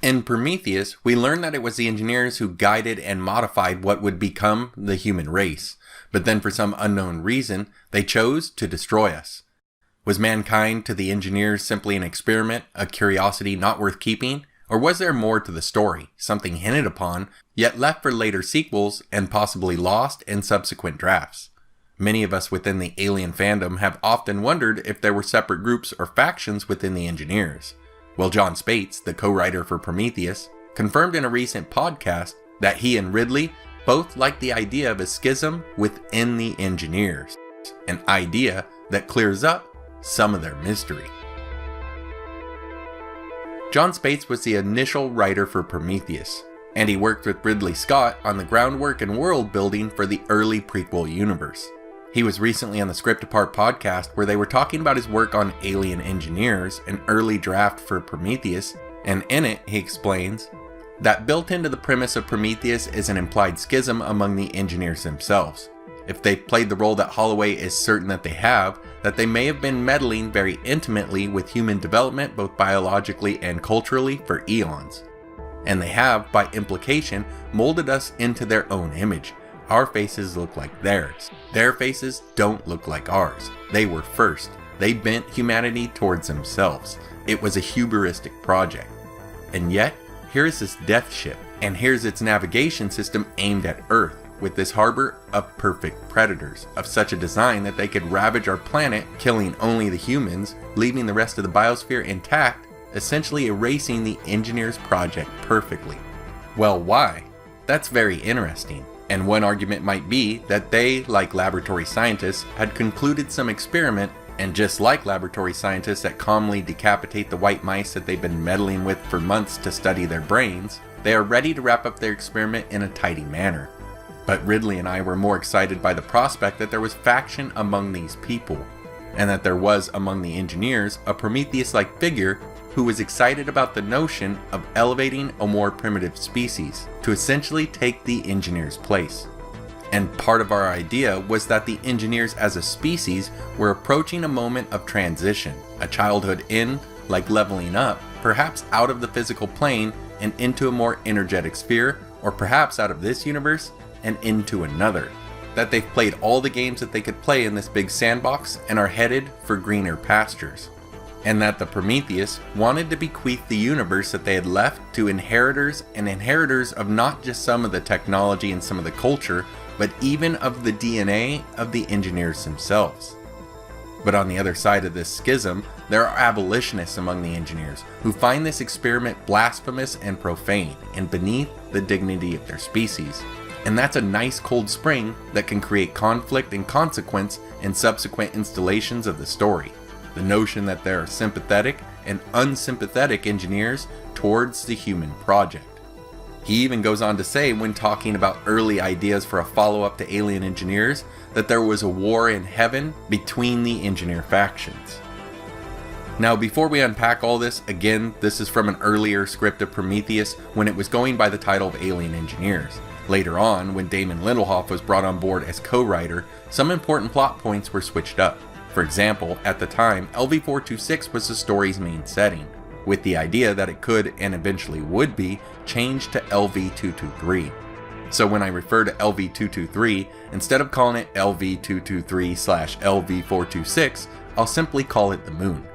In Prometheus, we learn that it was the engineers who guided and modified what would become the human race, but then for some unknown reason, they chose to destroy us. Was mankind to the engineers simply an experiment, a curiosity not worth keeping? Or was there more to the story, something hinted upon, yet left for later sequels and possibly lost in subsequent drafts? Many of us within the Alien fandom have often wondered if there were separate groups or factions within the engineers. Well, John Spates, the co-writer for Prometheus, confirmed in a recent podcast that he and Ridley both liked the idea of a schism within the engineers, an idea that clears up some of their mystery. John Spates was the initial writer for Prometheus, and he worked with Ridley Scott on the groundwork and world building for the early prequel universe. He was recently on the Script Apart podcast where they were talking about his work on Alien Engineers, an early draft for Prometheus, and in it he explains that built into the premise of Prometheus is an implied schism among the engineers themselves. If they've played the role that Holloway is certain that they have, that they may have been meddling very intimately with human development both biologically and culturally for eons. And they have, by implication, molded us into their own image. Our faces look like theirs. Their faces don't look like ours. They were first. They bent humanity towards themselves. It was a hubristic project. And yet, here is this death ship, and here's its navigation system aimed at Earth, with this harbor of perfect predators, of such a design that they could ravage our planet, killing only the humans, leaving the rest of the biosphere intact, essentially erasing the engineers' project perfectly. Well, why? That's very interesting, and one argument might be that they, like laboratory scientists, had concluded some experiment, and just like laboratory scientists that calmly decapitate the white mice that they've been meddling with for months to study their brains, they are ready to wrap up their experiment in a tidy manner. But Ridley and I were more excited by the prospect that there was faction among these people, and that there was among the engineers a Prometheus-like figure who was excited about the notion of elevating a more primitive species to essentially take the engineers' place. And part of our idea was that the engineers as a species were approaching a moment of transition, a childhood in, like leveling up, perhaps out of the physical plane and into a more energetic sphere, or perhaps out of this universe and into another. That they've played all the games that they could play in this big sandbox and are headed for greener pastures. And that the Prometheus wanted to bequeath the universe that they had left to inheritors and inheritors of not just some of the technology and some of the culture, but even of the DNA of the engineers themselves. But on the other side of this schism, there are abolitionists among the engineers who find this experiment blasphemous and profane and beneath the dignity of their species. And that's a nice cold spring that can create conflict and consequence in subsequent installations of the story. The notion that there are sympathetic and unsympathetic engineers towards the human project. He even goes on to say, when talking about early ideas for a follow-up to Alien Engineers, that there was a war in heaven between the engineer factions. Now, before we unpack all this, again, this is from an earlier script of Prometheus when it was going by the title of Alien Engineers. Later on, when Damon Lindelof was brought on board as co-writer, some important plot points were switched up. For example, at the time, LV-426 was the story's main setting, with the idea that it could, and eventually would be, changed to LV-223. So when I refer to LV-223, instead of calling it LV-223/LV-426, I'll simply call it the Moon.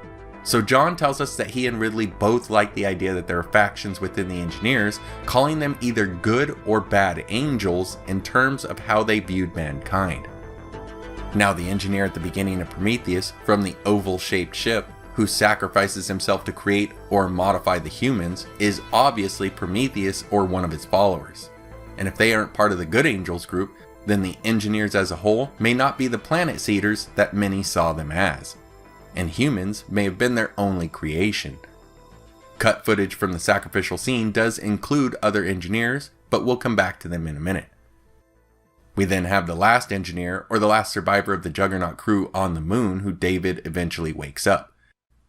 So John tells us that he and Ridley both like the idea that there are factions within the engineers, calling them either good or bad angels in terms of how they viewed mankind. Now the engineer at the beginning of Prometheus, from the oval-shaped ship, who sacrifices himself to create or modify the humans, is obviously Prometheus or one of his followers. And if they aren't part of the good angels group, then the engineers as a whole may not be the planet seeders that many saw them as. And humans may have been their only creation. Cut footage from the sacrificial scene does include other engineers, but we'll come back to them in a minute. We then have the last engineer, or the last survivor of the Juggernaut crew on the Moon, who David eventually wakes up.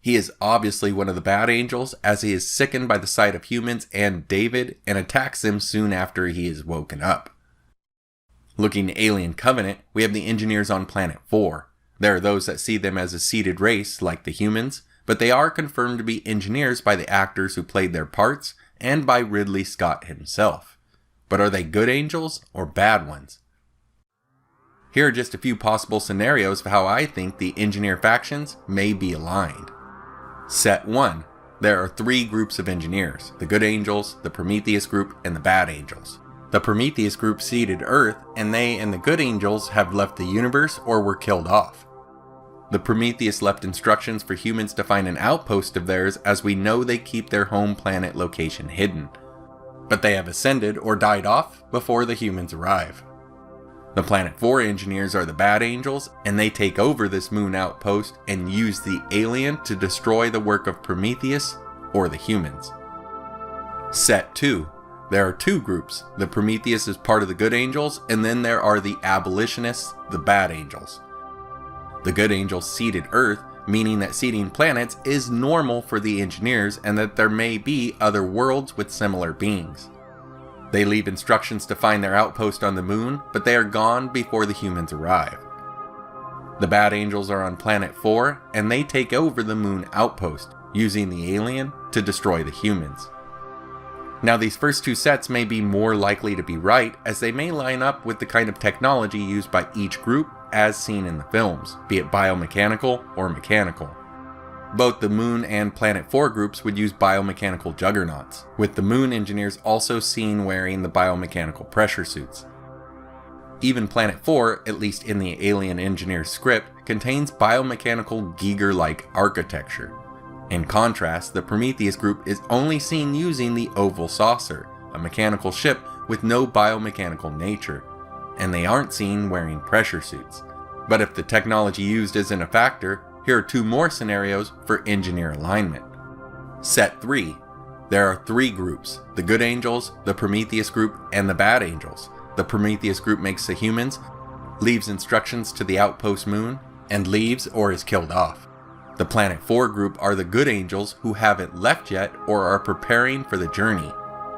He is obviously one of the bad angels, as he is sickened by the sight of humans and David, and attacks them soon after he is woken up. Looking to Alien Covenant, we have the engineers on Planet 4. There are those that see them as a seeded race, like the humans, but they are confirmed to be engineers by the actors who played their parts, and by Ridley Scott himself. But are they good angels or bad ones? Here are just a few possible scenarios of how I think the engineer factions may be aligned. Set 1. There are 3 groups of engineers: the good angels, the Prometheus group, and the bad angels. The Prometheus group seeded Earth, and they and the good angels have left the universe or were killed off. The Prometheus left instructions for humans to find an outpost of theirs, as we know they keep their home planet location hidden. But they have ascended or died off before the humans arrive. The Planet 4 engineers are the bad angels, and they take over this moon outpost and use the alien to destroy the work of Prometheus or the humans. Set 2. There are 2 groups. The Prometheus is part of the good angels, and then there are the abolitionists, the bad angels. The good angels seeded Earth, meaning that seeding planets is normal for the engineers and that there may be other worlds with similar beings. They leave instructions to find their outpost on the moon, but they are gone before the humans arrive. The bad angels are on Planet 4, and they take over the moon outpost, using the alien to destroy the humans. Now, these first 2 sets may be more likely to be right, as they may line up with the kind of technology used by each group as seen in the films, be it biomechanical or mechanical. Both the Moon and Planet 4 groups would use biomechanical juggernauts, with the Moon engineers also seen wearing the biomechanical pressure suits. Even Planet 4, at least in the Alien Engineer script, contains biomechanical Giger-like architecture. In contrast, the Prometheus group is only seen using the Oval Saucer, a mechanical ship with no biomechanical nature, and they aren't seen wearing pressure suits. But if the technology used isn't a factor, here are 2 more scenarios for engineer alignment. Set 3. There are 3 groups: the good angels, the Prometheus group, and the bad angels. The Prometheus group makes the humans, leaves instructions to the outpost moon, and leaves or is killed off. The Planet 4 group are the good angels who haven't left yet or are preparing for the journey.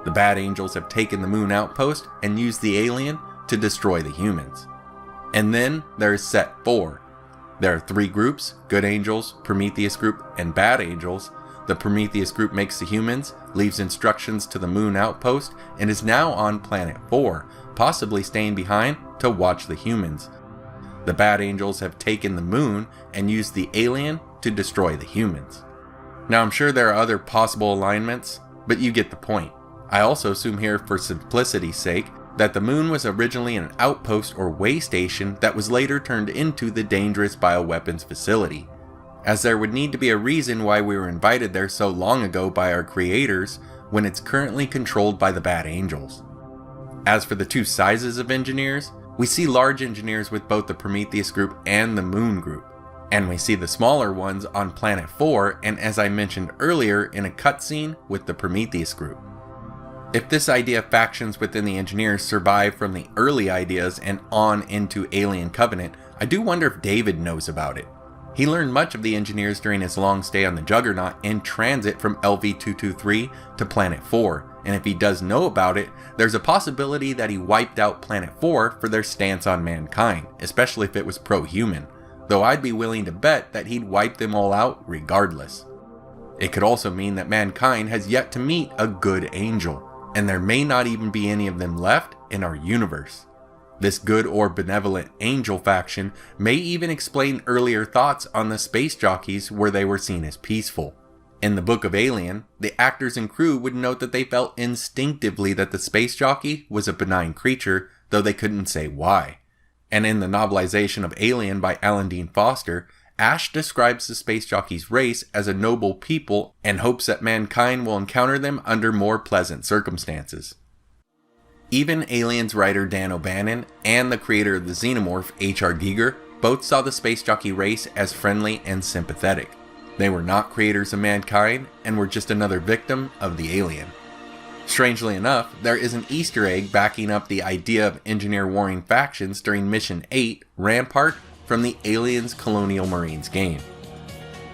The bad angels have taken the moon outpost and used the alien to destroy the humans. And then there is Set 4. There are 3 groups: good angels, Prometheus group, and bad angels. The Prometheus group makes the humans, leaves instructions to the moon outpost, and is now on Planet 4, possibly staying behind to watch the humans. The bad angels have taken the moon and used the alien to destroy the humans. Now, I'm sure there are other possible alignments, but you get the point. I also assume here, for simplicity's sake, that the moon was originally an outpost or way station that was later turned into the dangerous bioweapons facility, as there would need to be a reason why we were invited there so long ago by our creators when it's currently controlled by the bad angels. As for the 2 sizes of engineers, we see large engineers with both the Prometheus group and the Moon group, and we see the smaller ones on Planet 4 and, as I mentioned earlier, in a cutscene with the Prometheus group. If this idea of factions within the engineers survived from the early ideas and on into Alien Covenant, I do wonder if David knows about it. He learned much of the engineers during his long stay on the Juggernaut in transit from LV-223 to Planet 4, and if he does know about it, there's a possibility that he wiped out Planet 4 for their stance on mankind, especially if it was pro-human, though I'd be willing to bet that he'd wipe them all out regardless. It could also mean that mankind has yet to meet a good angel, and there may not even be any of them left in our universe. This good or benevolent angel faction may even explain earlier thoughts on the space jockeys where they were seen as peaceful. In the book of Alien, the actors and crew would note that they felt instinctively that the space jockey was a benign creature, though they couldn't say why. And in the novelization of Alien by Alan Dean Foster, Ash describes the space jockey's race as a noble people and hopes that mankind will encounter them under more pleasant circumstances. Even Alien's writer Dan O'Bannon and the creator of the Xenomorph, H.R. Giger, both saw the space jockey race as friendly and sympathetic. They were not creators of mankind and were just another victim of the alien. Strangely enough, there is an Easter egg backing up the idea of engineer warring factions during Mission 8, Rampart, from the Aliens Colonial Marines game.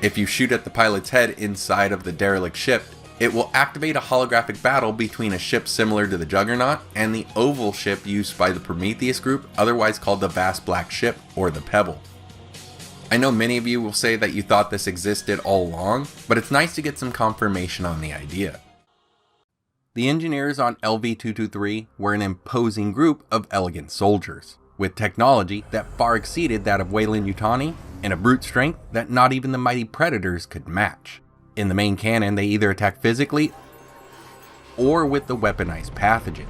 If you shoot at the pilot's head inside of the derelict ship, it will activate a holographic battle between a ship similar to the Juggernaut and the oval ship used by the Prometheus group, otherwise called the Vast Black Ship or the Pebble. I know many of you will say that you thought this existed all along, but it's nice to get some confirmation on the idea. The engineers on LV-223 were an imposing group of elegant soldiers, with technology that far exceeded that of Weyland-Yutani and a brute strength that not even the mighty Predators could match. In the main canon, they either attack physically or with the weaponized pathogen.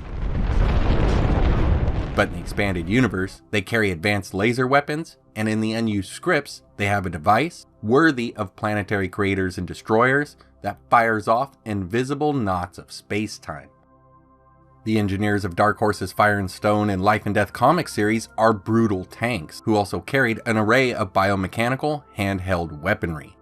But in the expanded universe, they carry advanced laser weapons, and in the unused scripts, they have a device worthy of planetary creators and destroyers that fires off invisible knots of space-time. The engineers of Dark Horse's Fire and Stone and Life and Death comic series are brutal tanks, who also carried an array of biomechanical, handheld weaponry.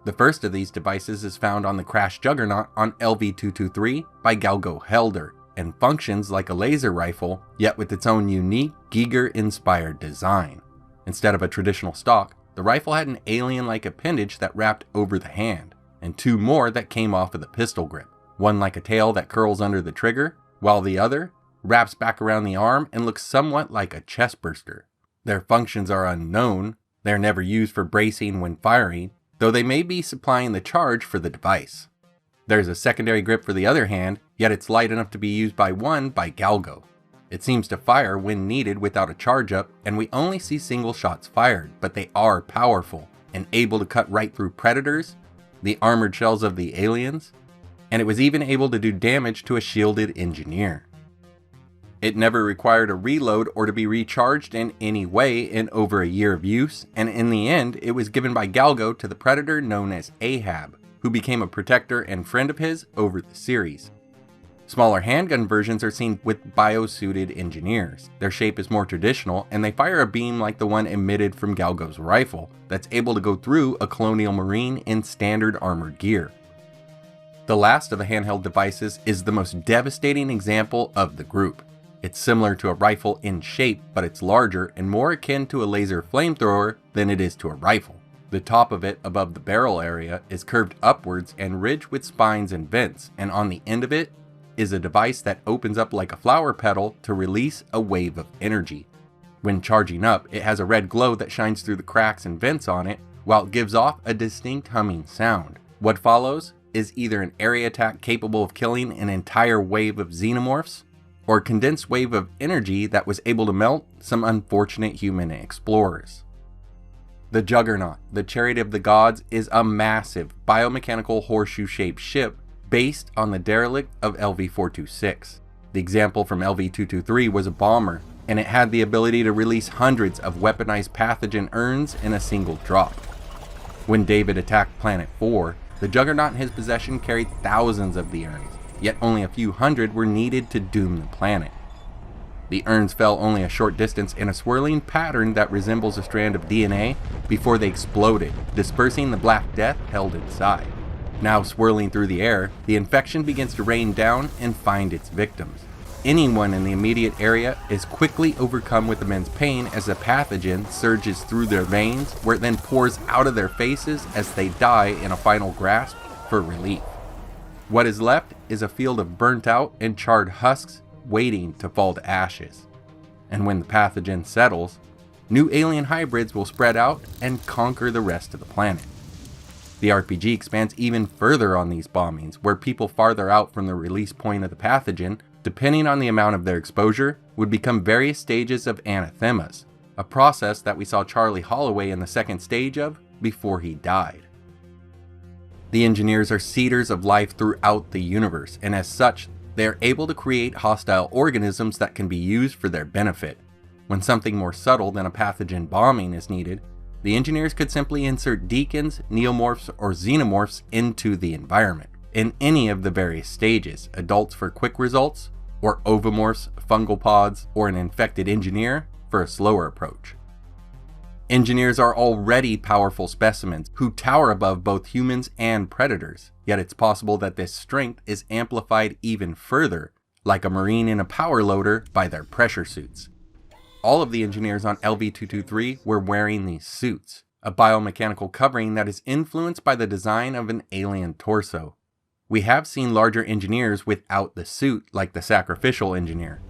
The first of these devices is found on the crashed Juggernaut on LV-223 by Galgo Helder, and functions like a laser rifle, yet with its own unique Giger-inspired design. Instead of a traditional stock, the rifle had an alien-like appendage that wrapped over the hand, and two more that came off of the pistol grip, one like a tail that curls under the trigger, while the other wraps back around the arm and looks somewhat like a chestburster. Their functions are unknown, they're never used for bracing when firing, though they may be supplying the charge for the device. There's a secondary grip for the other hand, yet it's light enough to be used by Galgo. It seems to fire when needed without a charge up, and we only see single shots fired, but they are powerful and able to cut right through Predators, the armored shells of the aliens, and it was even able to do damage to a shielded engineer. It never required a reload or to be recharged in any way in over a year of use, and in the end, it was given by Galgo to the Predator known as Ahab, who became a protector and friend of his over the series. Smaller handgun versions are seen with biosuited engineers. Their shape is more traditional, and they fire a beam like the one emitted from Galgo's rifle, that's able to go through a Colonial Marine in standard armored gear. The last of the handheld devices is the most devastating example of the group. It's similar to a rifle in shape, but it's larger and more akin to a laser flamethrower than it is to a rifle. The top of it, above the barrel area, is curved upwards and ridged with spines and vents, and on the end of it is a device that opens up like a flower petal to release a wave of energy. When charging up, it has a red glow that shines through the cracks and vents on it, while it gives off a distinct humming sound. What follows is either an area attack capable of killing an entire wave of xenomorphs, or a condensed wave of energy that was able to melt some unfortunate human explorers. The Juggernaut, the Chariot of the Gods, is a massive biomechanical horseshoe-shaped ship based on the derelict of LV-426. The example from LV-223 was a bomber, and it had the ability to release hundreds of weaponized pathogen urns in a single drop. When David attacked Planet 4, the Juggernaut in his possession carried thousands of the urns, yet only a few hundred were needed to doom the planet. The urns fell only a short distance in a swirling pattern that resembles a strand of DNA before they exploded, dispersing the Black Death held inside. Now swirling through the air, the infection begins to rain down and find its victims. Anyone in the immediate area is quickly overcome with immense pain as the pathogen surges through their veins, where it then pours out of their faces as they die in a final grasp for relief. What is left is a field of burnt out and charred husks waiting to fall to ashes. And when the pathogen settles, new alien hybrids will spread out and conquer the rest of the planet. The RPG expands even further on these bombings, where people farther out from the release point of the pathogen, depending on the amount of their exposure, would become various stages of anathemas, a process that we saw Charlie Holloway in the second stage of before he died. The engineers are seeders of life throughout the universe, and as such, they are able to create hostile organisms that can be used for their benefit. When something more subtle than a pathogen bombing is needed, the engineers could simply insert deacons, neomorphs, or xenomorphs into the environment, in any of the various stages, adults for quick results, or ovomorphs, fungal pods, or an infected engineer for a slower approach. Engineers are already powerful specimens who tower above both humans and predators, yet it's possible that this strength is amplified even further, like a marine in a power loader, by their pressure suits. All of the engineers on LV-223 were wearing these suits, a biomechanical covering that is influenced by the design of an alien torso. We have seen larger engineers without the suit, like the sacrificial engineer.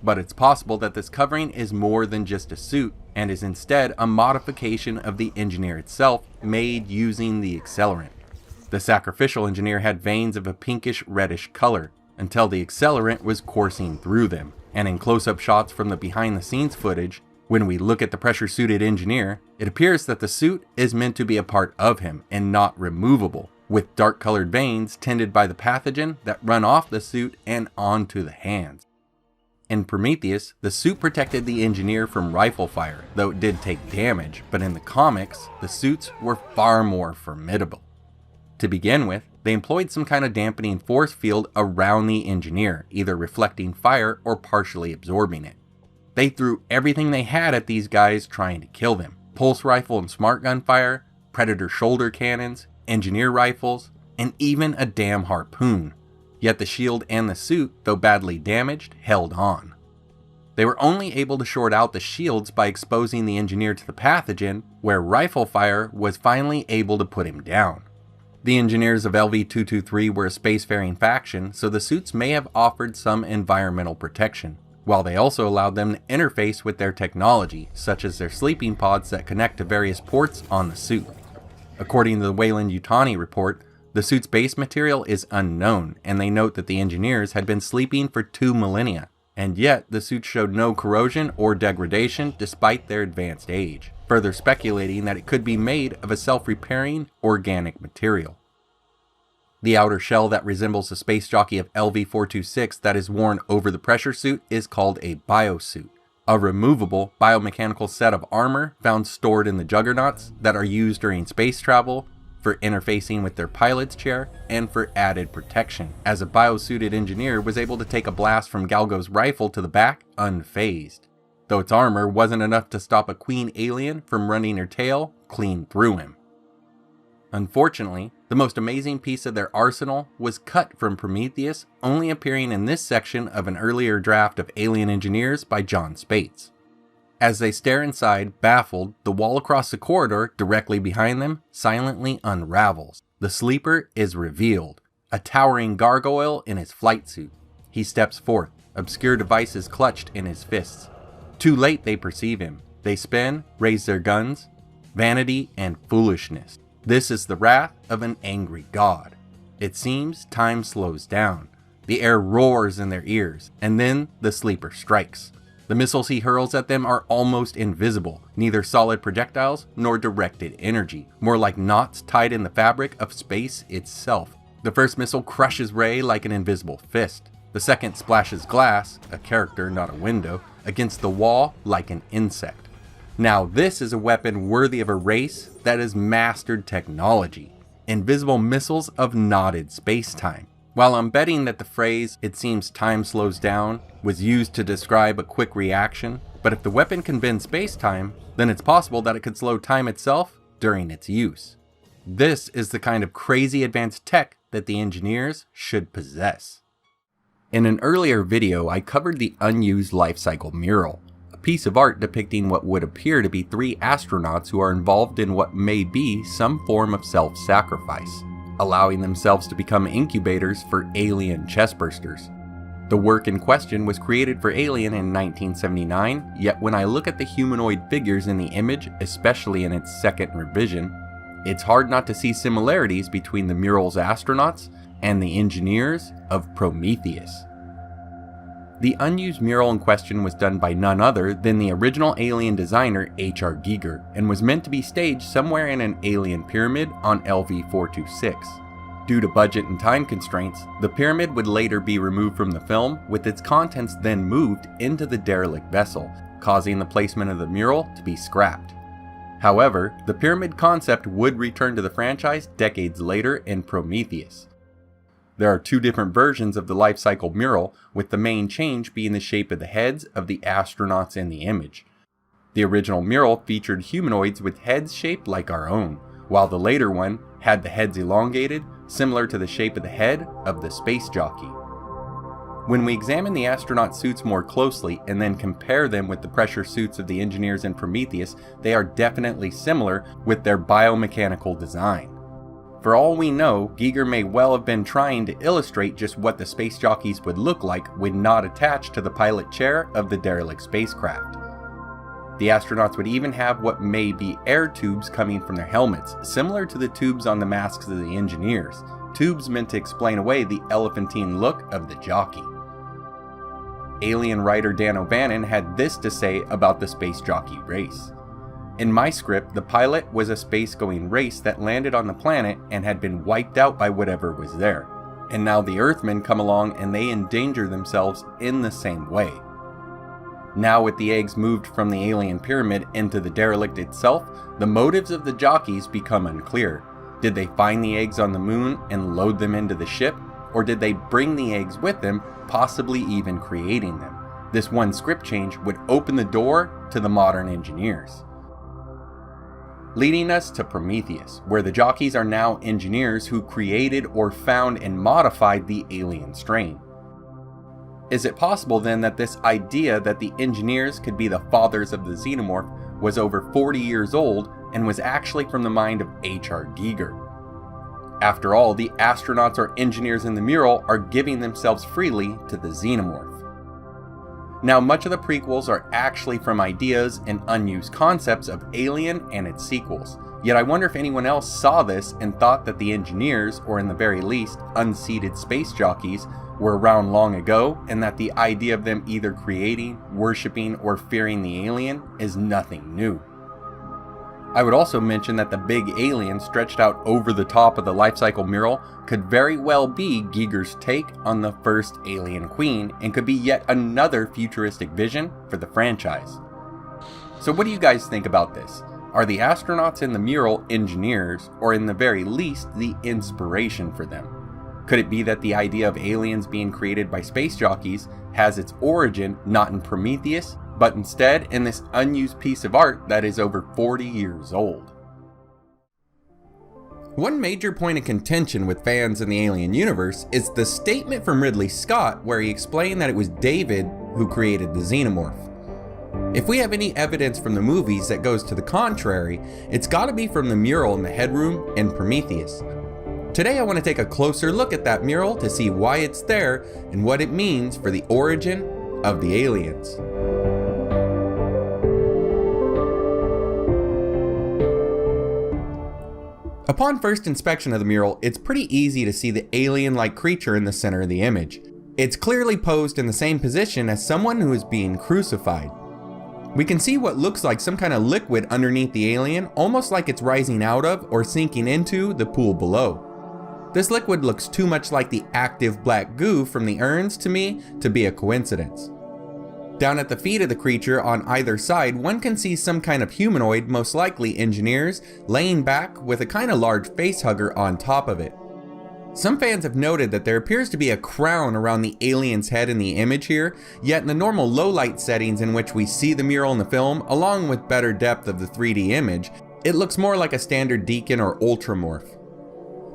But it's possible that this covering is more than just a suit, and is instead a modification of the engineer itself, made using the accelerant. The sacrificial engineer had veins of a pinkish reddish color, until the accelerant was coursing through them. And in close-up shots from the behind-the-scenes footage, when we look at the pressure-suited engineer, it appears that the suit is meant to be a part of him and not removable, with dark-colored veins tended by the pathogen that run off the suit and onto the hands. In Prometheus, the suit protected the engineer from rifle fire, though it did take damage, but in the comics, the suits were far more formidable. To begin with, they employed some kind of dampening force field around the engineer, either reflecting fire or partially absorbing it. They threw everything they had at these guys trying to kill them. Pulse rifle and smart gun fire, predator shoulder cannons, engineer rifles, and even a damn harpoon. Yet the shield and the suit, though badly damaged, held on. They were only able to short out the shields by exposing the engineer to the pathogen, where rifle fire was finally able to put him down. The engineers of LV-223 were a spacefaring faction, so the suits may have offered some environmental protection, while they also allowed them to interface with their technology, such as their sleeping pods that connect to various ports on the suit. According to the Weyland-Yutani report, the suit's base material is unknown, and they note that the engineers had been sleeping for 2 millennia, and yet the suit showed no corrosion or degradation despite their advanced age, further speculating that it could be made of a self-repairing organic material. The outer shell that resembles the space jockey of LV-426 that is worn over the pressure suit is called a biosuit, a removable biomechanical set of armor found stored in the Juggernauts that are used during space travel, for interfacing with their pilot's chair, and for added protection, as a biosuited engineer was able to take a blast from Galgo's rifle to the back unfazed, though its armor wasn't enough to stop a queen alien from running her tail clean through him. Unfortunately, the most amazing piece of their arsenal was cut from Prometheus, only appearing in this section of an earlier draft of Alien Engineers by John Spates. As they stare inside, baffled, the wall across the corridor directly behind them silently unravels. The sleeper is revealed, a towering gargoyle in his flight suit. He steps forth, obscure devices clutched in his fists. Too late they perceive him. They spin, raise their guns. Vanity and foolishness. This is the wrath of an angry god. It seems time slows down. The air roars in their ears, and then the sleeper strikes. The missiles he hurls at them are almost invisible, neither solid projectiles nor directed energy, more like knots tied in the fabric of space itself. The first missile crushes Ray like an invisible fist. The second splashes glass, a character not a window, against the wall like an insect. Now this is a weapon worthy of a race that has mastered technology. Invisible missiles of knotted space-time. While I'm betting that the phrase, "it seems time slows down," was used to describe a quick reaction, but if the weapon can bend space-time, then it's possible that it could slow time itself during its use. This is the kind of crazy advanced tech that the engineers should possess. In an earlier video, I covered the unused life cycle Mural, a piece of art depicting what would appear to be 3 astronauts who are involved in what may be some form of self-sacrifice, allowing themselves to become incubators for alien chestbursters. The work in question was created for Alien in 1979, yet when I look at the humanoid figures in the image, especially in its second revision, it's hard not to see similarities between the Mural's astronauts and the engineers of Prometheus. The unused mural in question was done by none other than the original Alien designer H.R. Giger, and was meant to be staged somewhere in an alien pyramid on LV-426. Due to budget and time constraints, the pyramid would later be removed from the film, with its contents then moved into the derelict vessel, causing the placement of the mural to be scrapped. However, the pyramid concept would return to the franchise decades later in Prometheus. There are 2 different versions of the life cycle mural, with the main change being the shape of the heads of the astronauts in the image. The original mural featured humanoids with heads shaped like our own, while the later one had the heads elongated, similar to the shape of the head of the space jockey. When we examine the astronaut suits more closely and then compare them with the pressure suits of the engineers in Prometheus, they are definitely similar with their biomechanical design. For all we know, Giger may well have been trying to illustrate just what the space jockeys would look like when not attached to the pilot chair of the derelict spacecraft. The astronauts would even have what may be air tubes coming from their helmets, similar to the tubes on the masks of the engineers, tubes meant to explain away the elephantine look of the jockey. Alien writer Dan O'Bannon had this to say about the space jockey race. In my script, the pilot was a space-going race that landed on the planet and had been wiped out by whatever was there. And now the Earthmen come along and they endanger themselves in the same way. Now with the eggs moved from the alien pyramid into the derelict itself, the motives of the jockeys become unclear. Did they find the eggs on the moon and load them into the ship? Or did they bring the eggs with them, possibly even creating them? This one script change would open the door to the modern engineers. Leading us to Prometheus, where the jockeys are now engineers who created or found and modified the alien strain. Is it possible then that this idea that the engineers could be the fathers of the xenomorph was over 40 years old and was actually from the mind of H.R. Giger? After all, the astronauts or engineers in the mural are giving themselves freely to the xenomorph. Now, much of the prequels are actually from ideas and unused concepts of Alien and its sequels. Yet I wonder if anyone else saw this and thought that the engineers, or in the very least, unseated space jockeys, were around long ago, and that the idea of them either creating, worshipping, or fearing the alien is nothing new. I would also mention that the big alien stretched out over the top of the lifecycle mural could very well be Giger's take on the first alien queen, and could be yet another futuristic vision for the franchise. So what do you guys think about this? Are the astronauts in the mural engineers, or in the very least, the inspiration for them? Could it be that the idea of aliens being created by space jockeys has its origin not in Prometheus, but instead in this unused piece of art that is over 40 years old? One major point of contention with fans in the Alien universe is the statement from Ridley Scott where he explained that it was David who created the xenomorph. If we have any evidence from the movies that goes to the contrary, it's gotta be from the mural in the headroom and Prometheus. Today I want to take a closer look at that mural to see why it's there and what it means for the origin of the aliens. Upon first inspection of the mural, it's pretty easy to see the alien-like creature in the center of the image. It's clearly posed in the same position as someone who is being crucified. We can see what looks like some kind of liquid underneath the alien, almost like it's rising out of or sinking into the pool below. This liquid looks too much like the active black goo from the urns to me to be a coincidence. Down at the feet of the creature on either side, one can see some kind of humanoid, most likely engineers, laying back with a kind of large face hugger on top of it. Some fans have noted that there appears to be a crown around the alien's head in the image here, yet in the normal low light settings in which we see the mural in the film, along with better depth of the 3D image, it looks more like a standard deacon or ultramorph.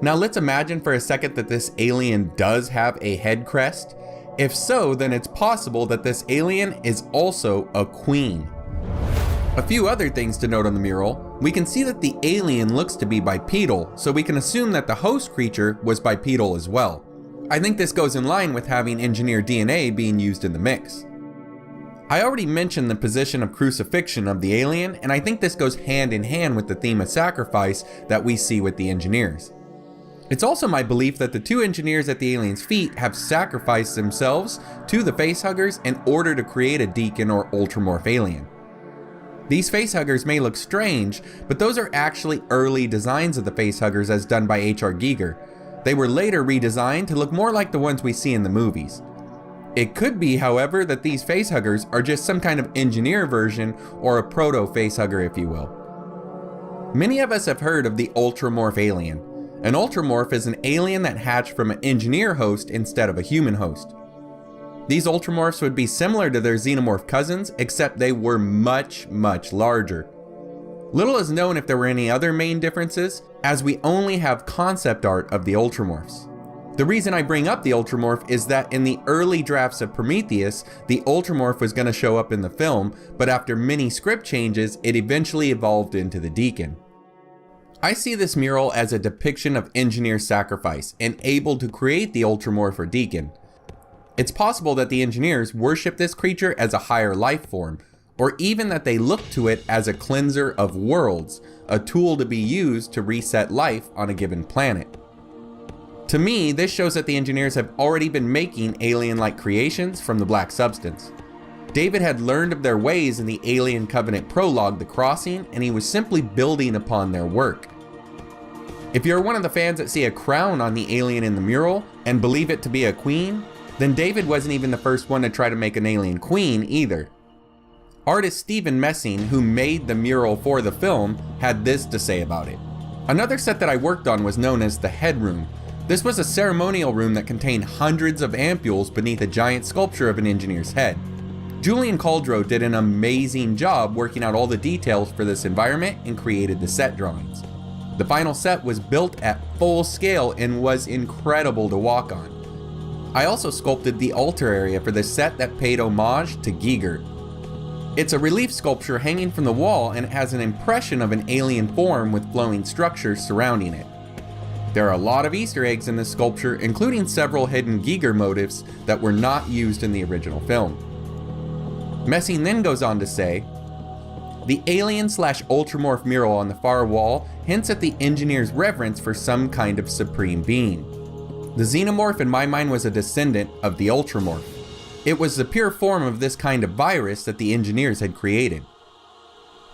Now let's imagine for a second that this alien does have a head crest. If so, then it's possible that this alien is also a queen. A few other things to note on the mural. We can see that the alien looks to be bipedal, so we can assume that the host creature was bipedal as well. I think this goes in line with having engineered DNA being used in the mix. I already mentioned the position of crucifixion of the alien, and I think this goes hand in hand with the theme of sacrifice that we see with the engineers. It's also my belief that the two engineers at the alien's feet have sacrificed themselves to the facehuggers in order to create a deacon or ultramorph alien. These facehuggers may look strange, but those are actually early designs of the facehuggers as done by H.R. Giger. They were later redesigned to look more like the ones we see in the movies. It could be, however, that these facehuggers are just some kind of engineer version or a proto-facehugger, if you will. Many of us have heard of the ultramorph alien. An ultramorph is an alien that hatched from an engineer host instead of a human host. These ultramorphs would be similar to their xenomorph cousins, except they were much, much larger. Little is known if there were any other main differences, as we only have concept art of the ultramorphs. The reason I bring up the ultramorph is that in the early drafts of Prometheus, the ultramorph was going to show up in the film, but after many script changes, it eventually evolved into the deacon. I see this mural as a depiction of engineer sacrifice and able to create the ultramorph or deacon. It's possible that the engineers worship this creature as a higher life form, or even that they look to it as a cleanser of worlds, a tool to be used to reset life on a given planet. To me, this shows that the engineers have already been making alien-like creations from the black substance. David had learned of their ways in the Alien Covenant prologue, The Crossing, and he was simply building upon their work. If you're one of the fans that see a crown on the alien in the mural and believe it to be a queen, then David wasn't even the first one to try to make an alien queen either. Artist Stephen Messing, who made the mural for the film, had this to say about it. Another set that I worked on was known as the Head Room. This was a ceremonial room that contained hundreds of ampules beneath a giant sculpture of an engineer's head. Julian Caldro did an amazing job working out all the details for this environment and created the set drawings. The final set was built at full scale and was incredible to walk on. I also sculpted the altar area for the set that paid homage to Giger. It's a relief sculpture hanging from the wall, and it has an impression of an alien form with flowing structures surrounding it. There are a lot of Easter eggs in this sculpture, including several hidden Giger motifs that were not used in the original film. Messing then goes on to say, the alien/ultramorph mural on the far wall hints at the engineer's reverence for some kind of supreme being. The xenomorph in my mind was a descendant of the ultramorph. It was the pure form of this kind of virus that the engineers had created.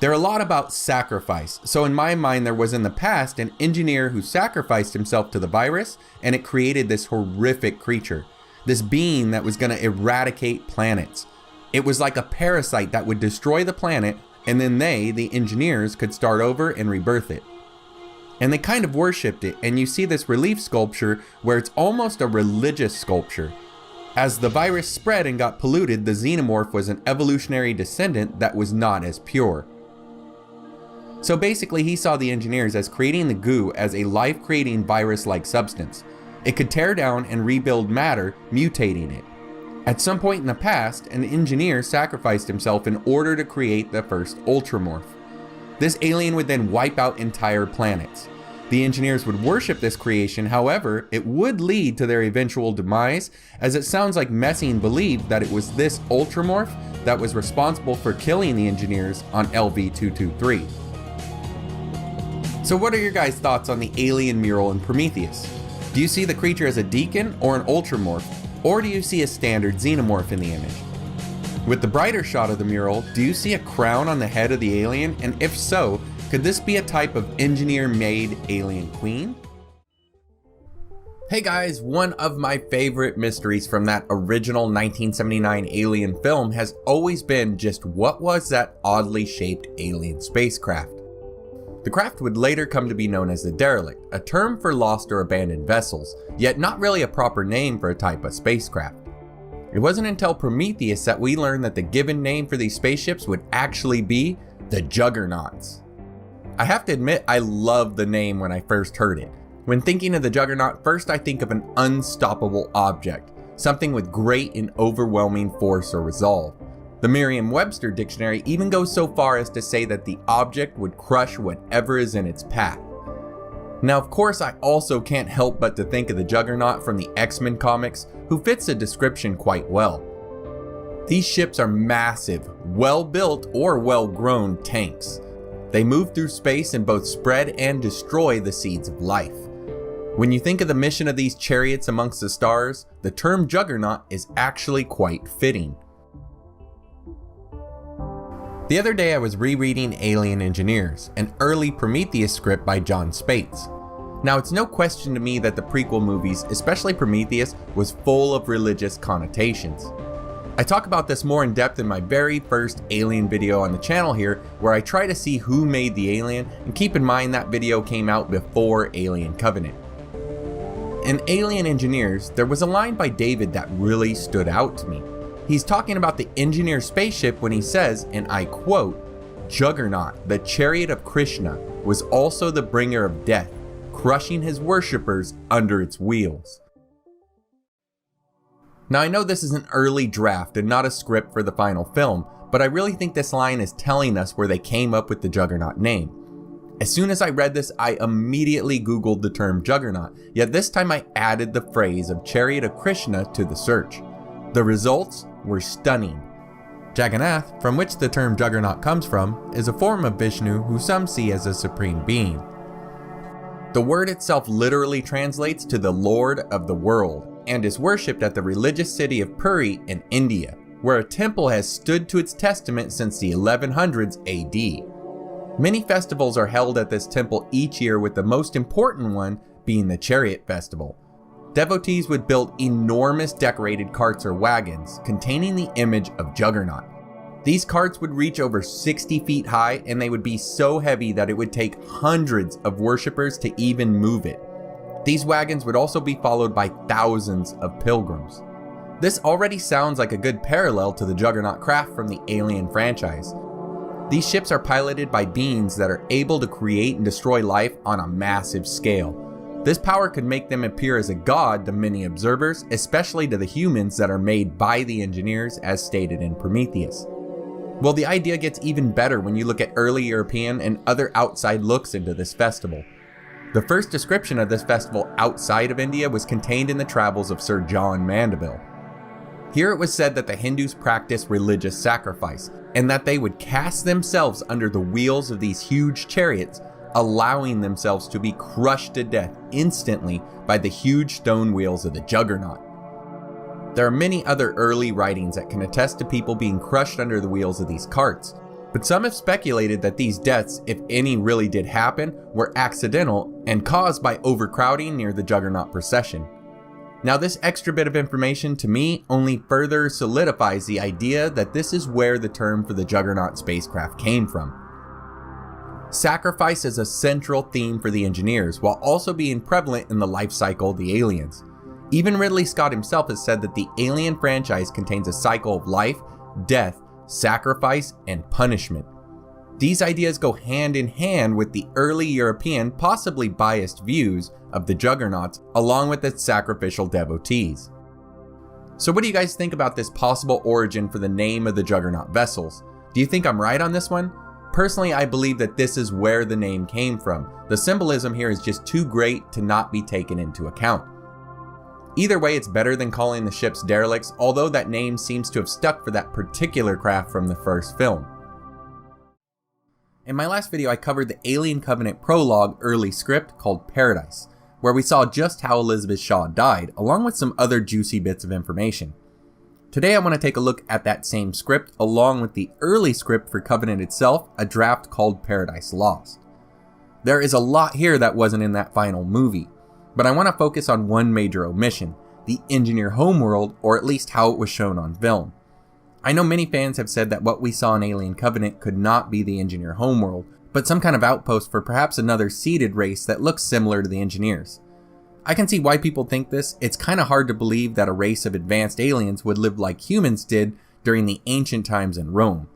They're a lot about sacrifice, so in my mind there was in the past an engineer who sacrificed himself to the virus, and it created this horrific creature, this being that was going to eradicate planets. It was like a parasite that would destroy the planet, and then they, the engineers, could start over and rebirth it. And they kind of worshipped it, and you see this relief sculpture where it's almost a religious sculpture. As the virus spread and got polluted, the xenomorph was an evolutionary descendant that was not as pure. So basically he saw the engineers as creating the goo as a life-creating virus-like substance. It could tear down and rebuild matter, mutating it. At some point in the past, an engineer sacrificed himself in order to create the first ultramorph. This alien would then wipe out entire planets. The engineers would worship this creation, however, it would lead to their eventual demise, as it sounds like Messing believed that it was this ultramorph that was responsible for killing the engineers on LV-223. So what are your guys' thoughts on the alien mural in Prometheus? Do you see the creature as a deacon or an ultramorph? Or do you see a standard xenomorph in the image? With the brighter shot of the mural, do you see a crown on the head of the alien? And if so, could this be a type of engineer-made alien queen? Hey guys, one of my favorite mysteries from that original 1979 Alien film has always been just what was that oddly shaped alien spacecraft? The craft would later come to be known as the derelict, a term for lost or abandoned vessels, yet not really a proper name for a type of spacecraft. It wasn't until Prometheus that we learned that the given name for these spaceships would actually be the Juggernauts. I have to admit, I loved the name when I first heard it. When thinking of the Juggernaut, first I think of an unstoppable object, something with great and overwhelming force or resolve. The Merriam-Webster dictionary even goes so far as to say that the object would crush whatever is in its path. Now of course I also can't help but to think of the Juggernaut from the X-Men comics, who fits the description quite well. These ships are massive, well-built or well-grown tanks. They move through space and both spread and destroy the seeds of life. When you think of the mission of these chariots amongst the stars, the term Juggernaut is actually quite fitting. The other day I was rereading Alien Engineers, an early Prometheus script by John Spates. Now it's no question to me that the prequel movies, especially Prometheus, was full of religious connotations. I talk about this more in depth in my very first Alien video on the channel here, where I try to see who made the alien, and keep in mind that video came out before Alien Covenant. In Alien Engineers, there was a line by David that really stood out to me. He's talking about the engineer spaceship when he says, and I quote, "Juggernaut, the chariot of Krishna, was also the bringer of death, crushing his worshippers under its wheels." Now I know this is an early draft and not a script for the final film, but I really think this line is telling us where they came up with the Juggernaut name. As soon as I read this, I immediately googled the term Juggernaut, yet this time I added the phrase of chariot of Krishna to the search. The results were stunning. Juggernaut, from which the term Juggernaut comes from, is a form of Vishnu who some see as a supreme being. The word itself literally translates to the Lord of the World, and is worshipped at the religious city of Puri in India, where a temple has stood to its testament since the 1100s AD. Many festivals are held at this temple each year, with the most important one being the Chariot Festival. Devotees would build enormous decorated carts or wagons containing the image of Juggernaut. These carts would reach over 60 feet high, and they would be so heavy that it would take hundreds of worshippers to even move it. These wagons would also be followed by thousands of pilgrims. This already sounds like a good parallel to the Juggernaut craft from the Alien franchise. These ships are piloted by beings that are able to create and destroy life on a massive scale. This power could make them appear as a god to many observers, especially to the humans that are made by the engineers, as stated in Prometheus. Well, the idea gets even better when you look at early European and other outside looks into this festival. The first description of this festival outside of India was contained in the travels of Sir John Mandeville. Here it was said that the Hindus practiced religious sacrifice, and that they would cast themselves under the wheels of these huge chariots, allowing themselves to be crushed to death instantly by the huge stone wheels of the Juggernaut. There are many other early writings that can attest to people being crushed under the wheels of these carts, but some have speculated that these deaths, if any really did happen, were accidental and caused by overcrowding near the Juggernaut procession. Now, this extra bit of information to me only further solidifies the idea that this is where the term for the Juggernaut spacecraft came from. Sacrifice is a central theme for the engineers, while also being prevalent in the life cycle of the aliens. Even Ridley Scott himself has said that the Alien franchise contains a cycle of life, death, sacrifice, and punishment. These ideas go hand in hand with the early European, possibly biased views of the Juggernauts, along with its sacrificial devotees. So what do you guys think about this possible origin for the name of the Juggernaut vessels? Do you think I'm right on this one? Personally, I believe that this is where the name came from. The symbolism here is just too great to not be taken into account. Either way, it's better than calling the ships derelicts, although that name seems to have stuck for that particular craft from the first film. In my last video, I covered the Alien Covenant prologue early script called Paradise, where we saw just how Elizabeth Shaw died, along with some other juicy bits of information. Today I want to take a look at that same script, along with the early script for Covenant itself, a draft called Paradise Lost. There is a lot here that wasn't in that final movie, but I want to focus on one major omission, the Engineer homeworld, or at least how it was shown on film. I know many fans have said that what we saw in Alien Covenant could not be the Engineer homeworld, but some kind of outpost for perhaps another seeded race that looks similar to the Engineers. I can see why people think this. It's kind of hard to believe that a race of advanced aliens would live like humans did during the ancient times in Rome.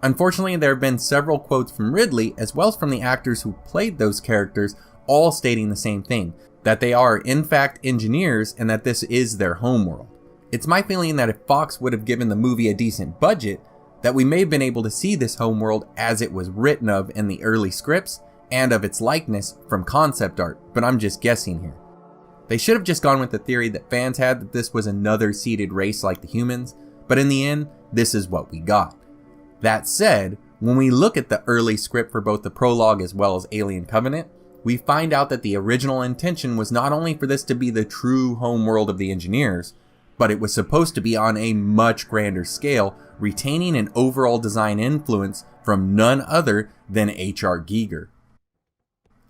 Unfortunately, there have been several quotes from Ridley, as well as from the actors who played those characters, all stating the same thing, that they are in fact engineers and that this is their homeworld. It's my feeling that if Fox would have given the movie a decent budget, that we may have been able to see this homeworld as it was written of in the early scripts and of its likeness from concept art, but I'm just guessing here. They should have just gone with the theory that fans had that this was another seeded race like the humans, but in the end, this is what we got. That said, when we look at the early script for both the prologue as well as Alien Covenant, we find out that the original intention was not only for this to be the true homeworld of the Engineers, but it was supposed to be on a much grander scale, retaining an overall design influence from none other than H.R. Giger.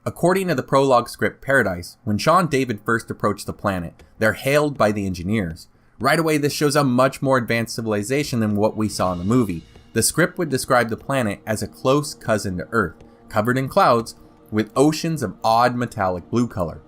According to the prologue script Paradise, when Shaw and David first approach the planet, they're hailed by the Engineers. Right away, this shows a much more advanced civilization than what we saw in the movie. The script would describe the planet as a close cousin to Earth, covered in clouds, with oceans of odd metallic blue color.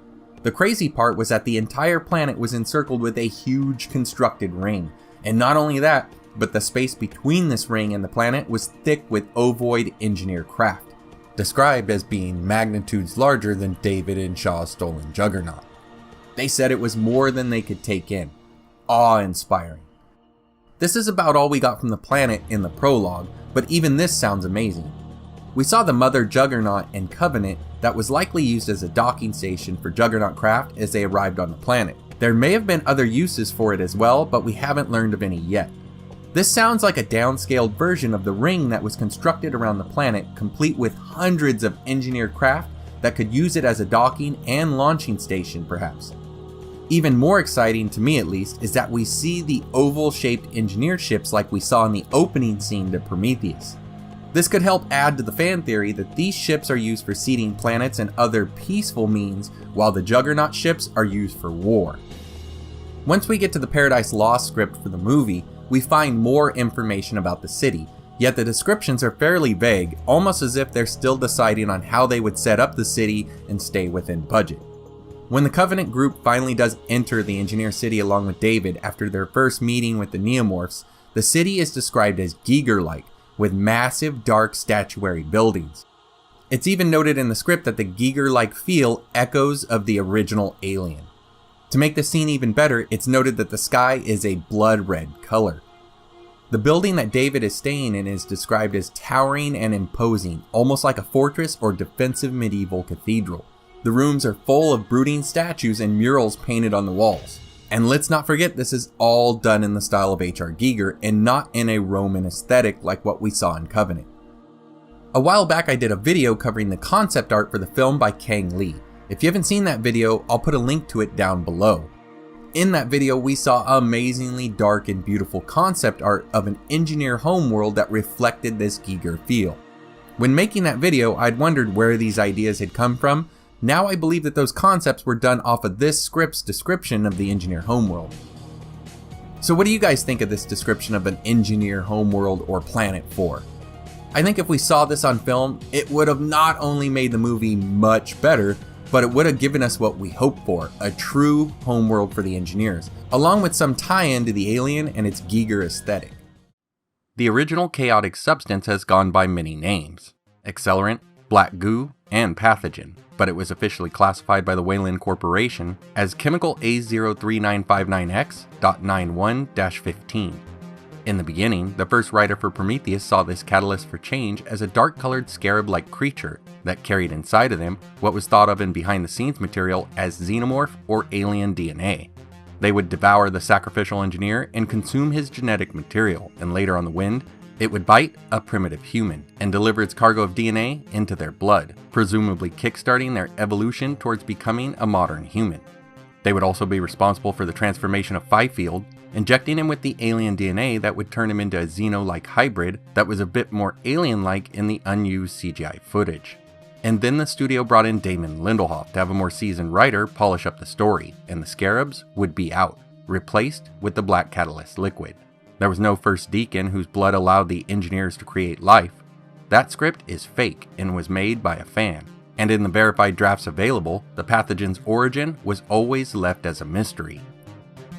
The crazy part was that the entire planet was encircled with a huge constructed ring. And not only that, but the space between this ring and the planet was thick with ovoid engineer craft, described as being magnitudes larger than David and Shaw's stolen Juggernaut. They said it was more than they could take in. Awe-inspiring. This is about all we got from the planet in the prologue, but even this sounds amazing. We saw the mother Juggernaut and Covenant that was likely used as a docking station for Juggernaut craft as they arrived on the planet. There may have been other uses for it as well, but we haven't learned of any yet. This sounds like a downscaled version of the ring that was constructed around the planet, complete with hundreds of engineered craft that could use it as a docking and launching station perhaps. Even more exciting, to me at least, is that we see the oval-shaped engineer ships like we saw in the opening scene to Prometheus. This could help add to the fan theory that these ships are used for seeding planets and other peaceful means, while the Juggernaut ships are used for war. Once we get to the Paradise Lost script for the movie, we find more information about the city, yet the descriptions are fairly vague, almost as if they're still deciding on how they would set up the city and stay within budget. When the Covenant group finally does enter the Engineer City along with David after their first meeting with the Neomorphs, the city is described as Giger-like, with massive dark statuary buildings. It's even noted in the script that the Giger-like feel echoes of the original Alien. To make the scene even better, it's noted that the sky is a blood red color. The building that David is staying in is described as towering and imposing, almost like a fortress or defensive medieval cathedral. The rooms are full of brooding statues and murals painted on the walls. And let's not forget, this is all done in the style of H.R. Giger and not in a Roman aesthetic like what we saw in Covenant. A while back I did a video covering the concept art for the film by Kang Lee. If you haven't seen that video, I'll put a link to it down below. In that video, we saw amazingly dark and beautiful concept art of an engineer homeworld that reflected this Giger feel. When making that video, I'd wondered where these ideas had come from. Now I believe that those concepts were done off of this script's description of the engineer homeworld. So what do you guys think of this description of an engineer homeworld or Planet 4? I think if we saw this on film, it would have not only made the movie much better, but it would have given us what we hoped for, a true homeworld for the engineers, along with some tie-in to the Alien and its Giger aesthetic. The original chaotic substance has gone by many names: accelerant, black goo, and pathogen, but it was officially classified by the Weyland Corporation as chemical A03959X.91-15. In the beginning, the first writer for Prometheus saw this catalyst for change as a dark-colored scarab-like creature that carried inside of them what was thought of in behind-the-scenes material as xenomorph or alien DNA. They would devour the sacrificial engineer and consume his genetic material, and later on the wind, it would bite a primitive human and deliver its cargo of DNA into their blood, presumably kickstarting their evolution towards becoming a modern human. They would also be responsible for the transformation of Fifield, injecting him with the alien DNA that would turn him into a Xeno-like hybrid that was a bit more alien-like in the unused CGI footage. And then the studio brought in Damon Lindelof to have a more seasoned writer polish up the story, and the scarabs would be out, replaced with the black catalyst liquid. There was no first deacon whose blood allowed the engineers to create life. That script is fake and was made by a fan. And in the verified drafts available, the pathogen's origin was always left as a mystery.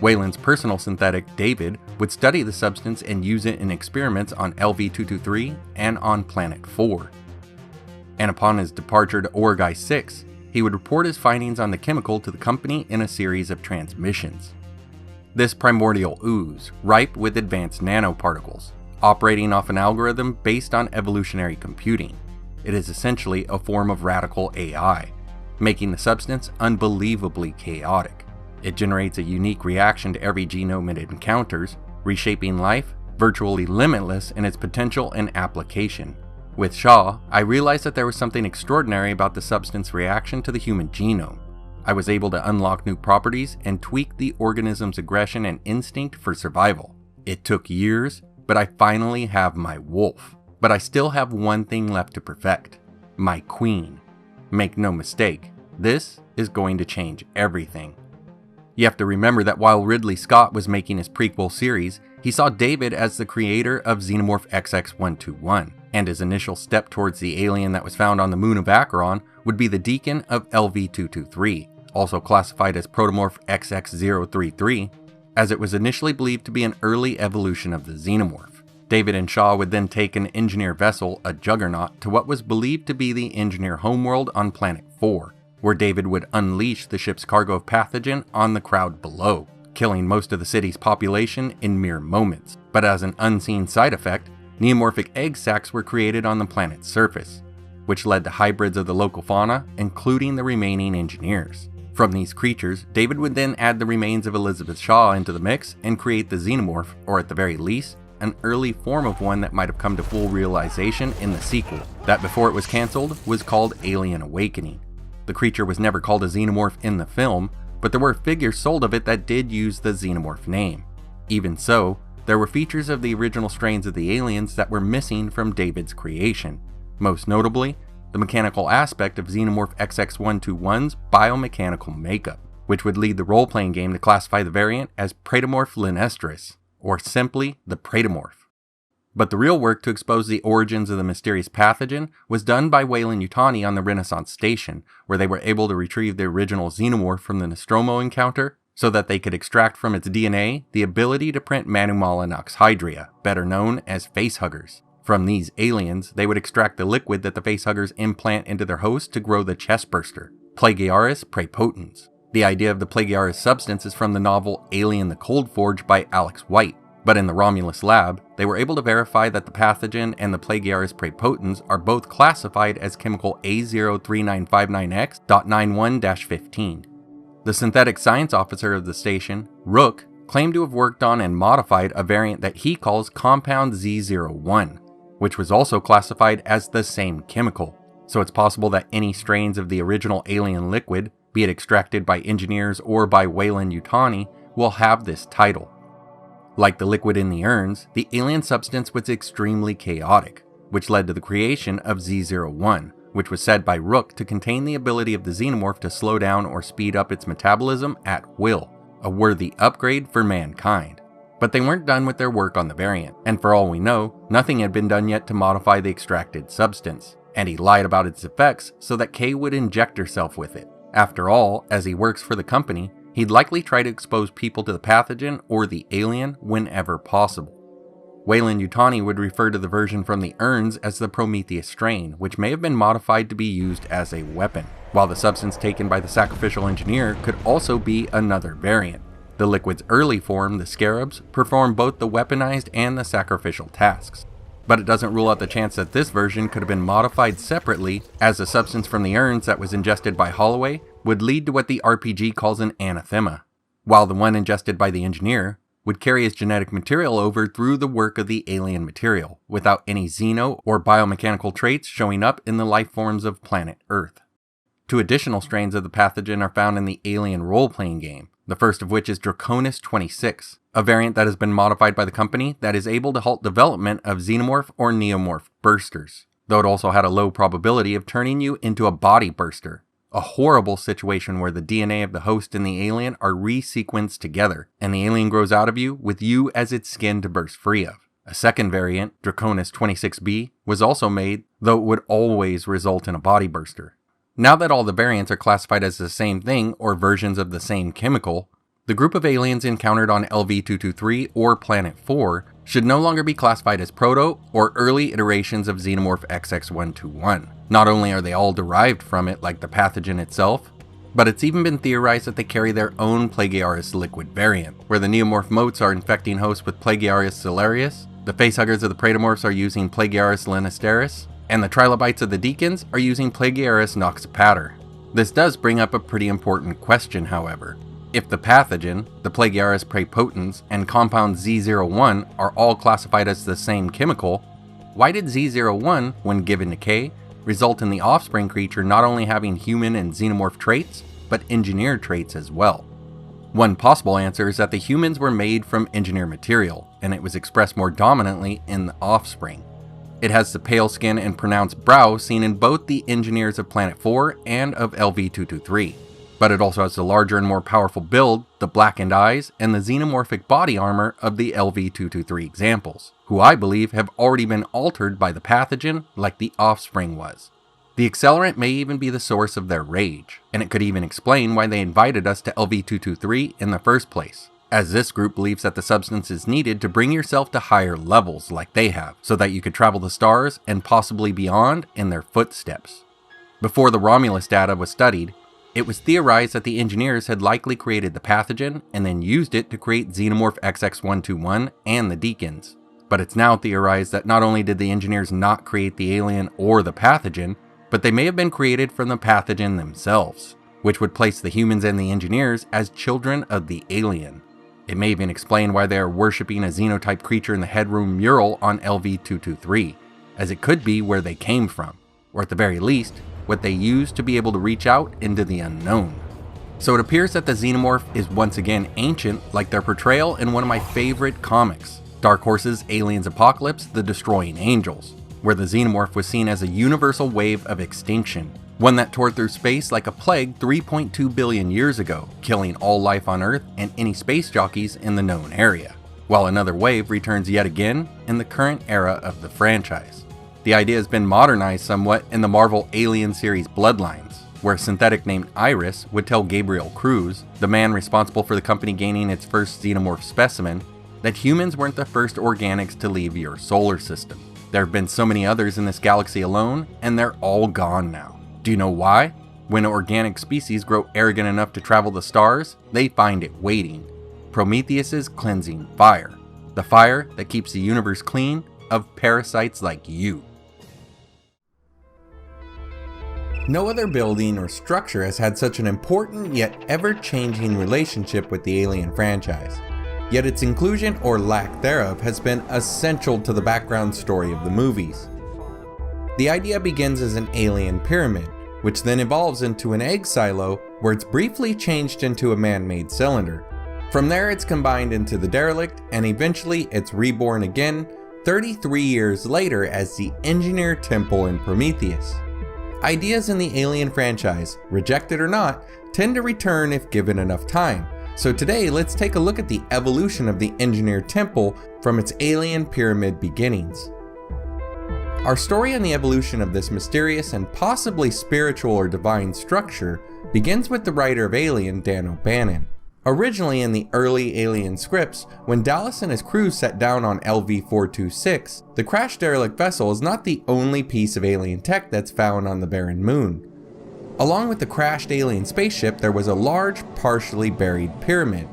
Weyland's personal synthetic, David, would study the substance and use it in experiments on LV-223 and on Planet 4. And upon his departure to Origai 6, he would report his findings on the chemical to the company in a series of transmissions. This primordial ooze, ripe with advanced nanoparticles, operating off an algorithm based on evolutionary computing. It is essentially a form of radical AI, making the substance unbelievably chaotic. It generates a unique reaction to every genome it encounters, reshaping life, virtually limitless in its potential and application. With Shaw, I realized that there was something extraordinary about the substance reaction to the human genome. I was able to unlock new properties and tweak the organism's aggression and instinct for survival. It took years, but I finally have my wolf. But I still have one thing left to perfect: my queen. Make no mistake, this is going to change everything. You have to remember that while Ridley Scott was making his prequel series, he saw David as the creator of Xenomorph XX-121, and his initial step towards the alien that was found on the moon of Acheron would be the deacon of LV-223, also classified as Protomorph XX-033, as it was initially believed to be an early evolution of the Xenomorph. David and Shaw would then take an engineer vessel, a Juggernaut, to what was believed to be the engineer homeworld on Planet 4, where David would unleash the ship's cargo of pathogen on the crowd below, killing most of the city's population in mere moments. But as an unseen side effect, neomorphic egg sacs were created on the planet's surface, which led to hybrids of the local fauna, including the remaining engineers. From these creatures, David would then add the remains of Elizabeth Shaw into the mix and create the Xenomorph, or at the very least, an early form of one that might have come to full realization in the sequel, that before it was cancelled was called Alien Awakening. The creature was never called a xenomorph in the film, but there were figures sold of it that did use the xenomorph name. Even so, there were features of the original strains of the aliens that were missing from David's creation. Most notably, the mechanical aspect of Xenomorph XX121's biomechanical makeup, which would lead the role-playing game to classify the variant as Praetomorph linestris, or simply the Praetomorph. But the real work to expose the origins of the mysterious pathogen was done by Weyland-Yutani on the Renaissance Station, where they were able to retrieve the original xenomorph from the Nostromo encounter so that they could extract from its DNA the ability to print Manumala Hydria, better known as facehuggers. From these aliens, they would extract the liquid that the facehuggers implant into their host to grow the chestburster, Plagiaris praepotens. The idea of the Plagiaris substance is from the novel Alien the Cold Forge by Alex White, but in the Romulus lab, they were able to verify that the pathogen and the Plagiaris praepotens are both classified as chemical A03959X.91-15. The synthetic science officer of the station, Rook, claimed to have worked on and modified a variant that he calls Compound Z01, which was also classified as the same chemical, so it's possible that any strains of the original alien liquid, be it extracted by engineers or by Weyland-Yutani, will have this title. Like the liquid in the urns, the alien substance was extremely chaotic, which led to the creation of Z01, which was said by Rook to contain the ability of the xenomorph to slow down or speed up its metabolism at will, a worthy upgrade for mankind. But they weren't done with their work on the variant, and for all we know, nothing had been done yet to modify the extracted substance, and he lied about its effects so that Kay would inject herself with it. After all, as he works for the company, he'd likely try to expose people to the pathogen or the alien whenever possible. Weyland-Yutani would refer to the version from the urns as the Prometheus strain, which may have been modified to be used as a weapon, while the substance taken by the sacrificial engineer could also be another variant. The liquid's early form, the scarabs, perform both the weaponized and the sacrificial tasks. But it doesn't rule out the chance that this version could have been modified separately, as the substance from the urns that was ingested by Holloway would lead to what the RPG calls an anathema, while the one ingested by the engineer would carry his genetic material over through the work of the alien material, without any xeno or biomechanical traits showing up in the life forms of planet Earth. Two additional strains of the pathogen are found in the Alien role-playing game, the first of which is Draconis 26, a variant that has been modified by the company that is able to halt development of xenomorph or neomorph bursters, though it also had a low probability of turning you into a body burster, a horrible situation where the DNA of the host and the alien are resequenced together, and the alien grows out of you with you as its skin to burst free of. A second variant, Draconis 26b, was also made, though it would always result in a body burster. Now that all the variants are classified as the same thing or versions of the same chemical, the group of aliens encountered on LV-223 or Planet 4 should no longer be classified as proto or early iterations of Xenomorph XX121. Not only are they all derived from it like the pathogen itself, but it's even been theorized that they carry their own Plagiaris liquid variant, where the neomorph motes are infecting hosts with Plagiaris celarius, the facehuggers of the praetomorphs are using Plagiaris linestris, and the trilobites of the deacons are using Plagiaris noxipater. This does bring up a pretty important question, however. If the pathogen, the Plagiaris praepotens, and compound Z01 are all classified as the same chemical, why did Z01, when given to K, result in the offspring creature not only having human and xenomorph traits, but engineered traits as well? One possible answer is that the humans were made from engineered material, and it was expressed more dominantly in the offspring. It has the pale skin and pronounced brow seen in both the engineers of Planet 4 and of LV-223. But it also has the larger and more powerful build, the blackened eyes, and the xenomorphic body armor of the LV-223 examples, who I believe have already been altered by the pathogen like the offspring was. The accelerant may even be the source of their rage, and it could even explain why they invited us to LV-223 in the first place, as this group believes that the substance is needed to bring yourself to higher levels like they have, so that you could travel the stars and possibly beyond in their footsteps. Before the Romulus data was studied, it was theorized that the engineers had likely created the pathogen and then used it to create Xenomorph XX121 and the Deacons. But it's now theorized that not only did the engineers not create the alien or the pathogen, but they may have been created from the pathogen themselves, which would place the humans and the engineers as children of the alien. It may even explain why they are worshipping a xenotype creature in the headroom mural on LV-223, as it could be where they came from, or at the very least, what they use to be able to reach out into the unknown. So it appears that the xenomorph is once again ancient, like their portrayal in one of my favorite comics, Dark Horse's Aliens Apocalypse: The Destroying Angels, where the xenomorph was seen as a universal wave of extinction, one that tore through space like a plague 3.2 billion years ago, killing all life on Earth and any space jockeys in the known area, while another wave returns yet again in the current era of the franchise. The idea has been modernized somewhat in the Marvel Alien series Bloodlines, where a synthetic named Iris would tell Gabriel Cruz, the man responsible for the company gaining its first xenomorph specimen, that humans weren't the first organics to leave your solar system. There have been so many others in this galaxy alone, and they're all gone now. Do you know why? When organic species grow arrogant enough to travel the stars, they find it waiting. Prometheus's cleansing fire. The fire that keeps the universe clean of parasites like you. No other building or structure has had such an important yet ever-changing relationship with the Alien franchise. Yet its inclusion or lack thereof has been essential to the background story of the movies. The idea begins as an alien pyramid, which then evolves into an egg silo where it's briefly changed into a man-made cylinder. From there it's combined into the derelict, and eventually it's reborn again 33 years later as the Engineer Temple in Prometheus. Ideas in the Alien franchise, rejected or not, tend to return if given enough time. So today let's take a look at the evolution of the Engineer Temple from its alien pyramid beginnings. Our story on the evolution of this mysterious and possibly spiritual or divine structure begins with the writer of Alien, Dan O'Bannon. Originally in the early Alien scripts, when Dallas and his crew set down on LV-426, the crashed derelict vessel is not the only piece of alien tech that's found on the barren moon. Along with the crashed alien spaceship, there was a large, partially buried pyramid.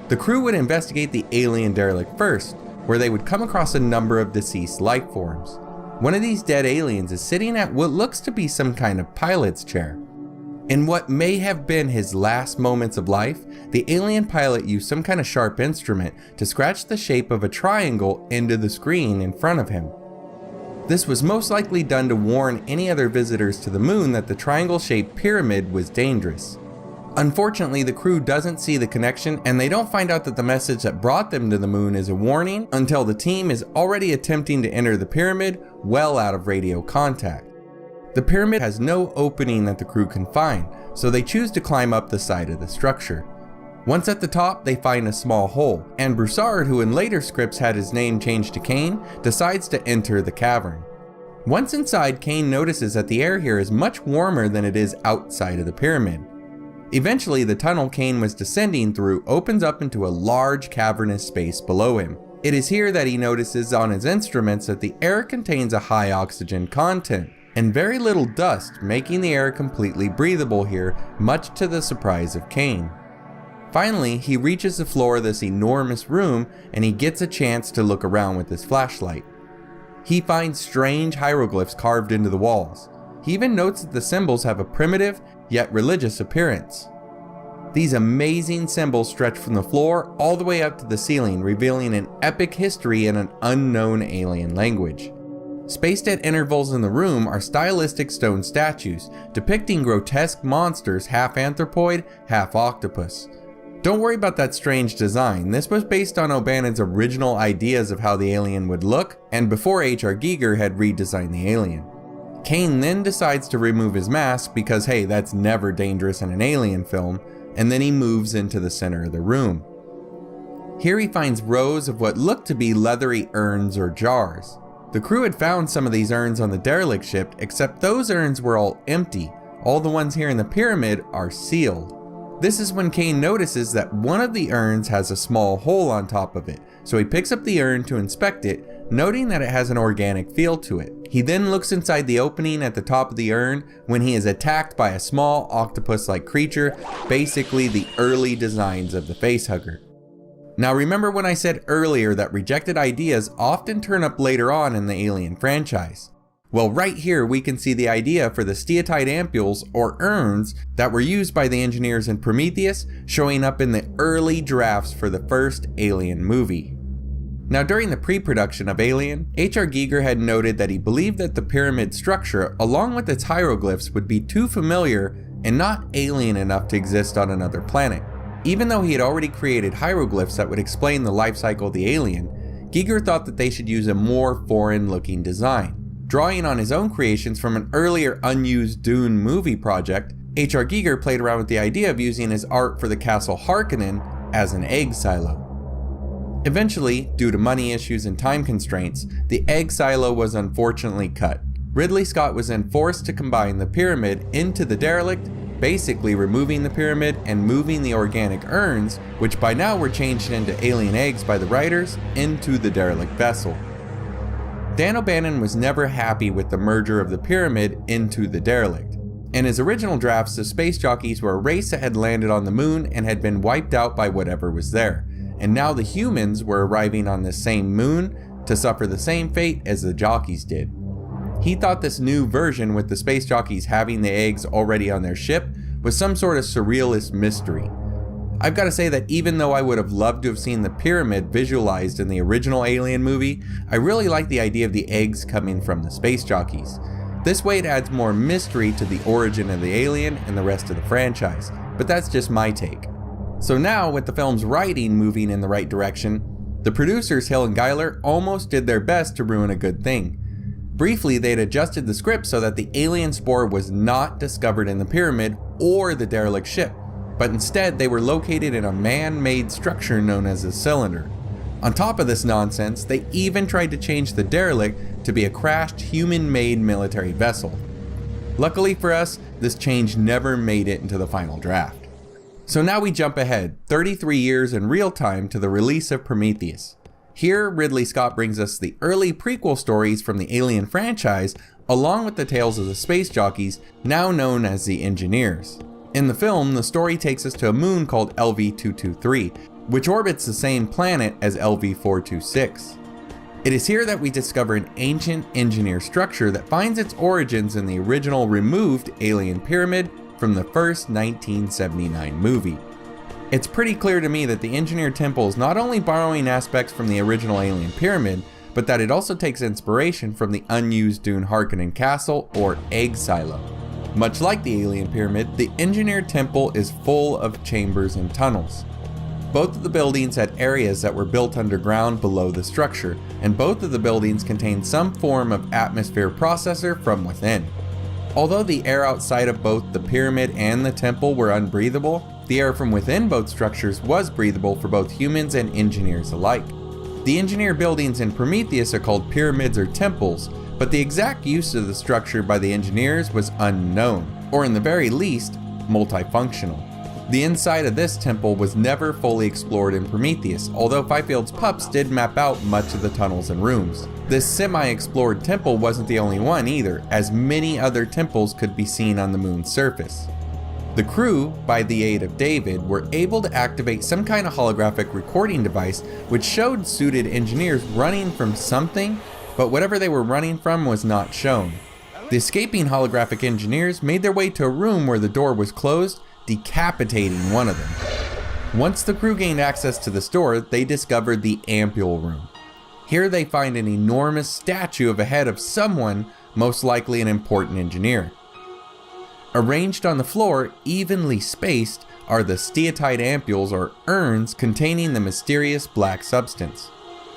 The crew would investigate the alien derelict first, where they would come across a number of deceased life forms. One of these dead aliens is sitting at what looks to be some kind of pilot's chair. In what may have been his last moments of life, the alien pilot used some kind of sharp instrument to scratch the shape of a triangle into the screen in front of him. This was most likely done to warn any other visitors to the moon that the triangle-shaped pyramid was dangerous. Unfortunately, the crew doesn't see the connection, and they don't find out that the message that brought them to the moon is a warning until the team is already attempting to enter the pyramid well out of radio contact. The pyramid has no opening that the crew can find, so they choose to climb up the side of the structure. Once at the top, they find a small hole, and Broussard, who in later scripts had his name changed to Kane, decides to enter the cavern. Once inside, Kane notices that the air here is much warmer than it is outside of the pyramid. Eventually, the tunnel Kane was descending through opens up into a large cavernous space below him. It is here that he notices on his instruments that the air contains a high oxygen content and very little dust, making the air completely breathable here, much to the surprise of Kane. Finally, he reaches the floor of this enormous room and he gets a chance to look around with his flashlight. He finds strange hieroglyphs carved into the walls. He even notes that the symbols have a primitive yet religious appearance. These amazing symbols stretch from the floor all the way up to the ceiling, revealing an epic history in an unknown alien language. Spaced at intervals in the room are stylistic stone statues depicting grotesque monsters, half anthropoid, half octopus. Don't worry about that strange design. This was based on O'Bannon's original ideas of how the alien would look, and before H.R. Giger had redesigned the alien. Kane then decides to remove his mask because hey, that's never dangerous in an alien film, and then he moves into the center of the room. Here he finds rows of what look to be leathery urns or jars. The crew had found some of these urns on the derelict ship, except those urns were all empty. All the ones here in the pyramid are sealed. This is when Kane notices that one of the urns has a small hole on top of it, so he picks up the urn to inspect it, noting that it has an organic feel to it. He then looks inside the opening at the top of the urn when he is attacked by a small octopus-like creature, basically the early designs of the facehugger. Now remember when I said earlier that rejected ideas often turn up later on in the Alien franchise? Well, right here we can see the idea for the steatite ampules or urns that were used by the engineers in Prometheus showing up in the early drafts for the first Alien movie. Now, during the pre-production of Alien, H.R. Giger had noted that he believed that the pyramid structure, along with its hieroglyphs, would be too familiar and not alien enough to exist on another planet. Even though he had already created hieroglyphs that would explain the life cycle of the alien, Giger thought that they should use a more foreign-looking design. Drawing on his own creations from an earlier unused Dune movie project, H.R. Giger played around with the idea of using his art for the Castle Harkonnen as an egg silo. Eventually, due to money issues and time constraints, the egg silo was unfortunately cut. Ridley Scott was then forced to combine the pyramid into the derelict, basically removing the pyramid and moving the organic urns, which by now were changed into alien eggs by the writers, into the derelict vessel. Dan O'Bannon was never happy with the merger of the pyramid into the derelict. In his original drafts, the space jockeys were a race that had landed on the moon and had been wiped out by whatever was there. And now the humans were arriving on this same moon to suffer the same fate as the jockeys did. He thought this new version, with the space jockeys having the eggs already on their ship, was some sort of surrealist mystery. I've got to say that even though I would have loved to have seen the pyramid visualized in the original Alien movie, I really like the idea of the eggs coming from the space jockeys. This way it adds more mystery to the origin of the alien and the rest of the franchise, but that's just my take. So now, with the film's writing moving in the right direction, the producers Hill and Geiler almost did their best to ruin a good thing. Briefly, they had adjusted the script so that the alien spore was not discovered in the pyramid or the derelict ship, but instead they were located in a man-made structure known as a cylinder. On top of this nonsense, they even tried to change the derelict to be a crashed human-made military vessel. Luckily for us, this change never made it into the final draft. So now we jump ahead 33 years in real time to the release of Prometheus. Here, Ridley Scott brings us the early prequel stories from the Alien franchise, along with the tales of the space jockeys, now known as the Engineers. In the film, the story takes us to a moon called LV-223, which orbits the same planet as LV-426. It is here that we discover an ancient engineer structure that finds its origins in the original removed alien pyramid from the first 1979 movie. It's pretty clear to me that the Engineer Temple is not only borrowing aspects from the original Alien Pyramid, but that it also takes inspiration from the unused Dune Harkonnen Castle or Egg Silo. Much like the Alien Pyramid, the Engineer Temple is full of chambers and tunnels. Both of the buildings had areas that were built underground below the structure, and both of the buildings contained some form of atmosphere processor from within. Although the air outside of both the pyramid and the temple were unbreathable, the air from within both structures was breathable for both humans and engineers alike. The engineer buildings in Prometheus are called pyramids or temples, but the exact use of the structure by the engineers was unknown, or in the very least, multifunctional. The inside of this temple was never fully explored in Prometheus, although Fifield's pups did map out much of the tunnels and rooms. This semi-explored temple wasn't the only one either, as many other temples could be seen on the moon's surface. The crew, by the aid of David, were able to activate some kind of holographic recording device which showed suited engineers running from something, but whatever they were running from was not shown. The escaping holographic engineers made their way to a room where the door was closed, decapitating one of them. Once the crew gained access to this door, they discovered the ampule room. Here they find an enormous statue of a head of someone, most likely an important engineer. Arranged on the floor, evenly spaced, are the steatite ampules or urns containing the mysterious black substance.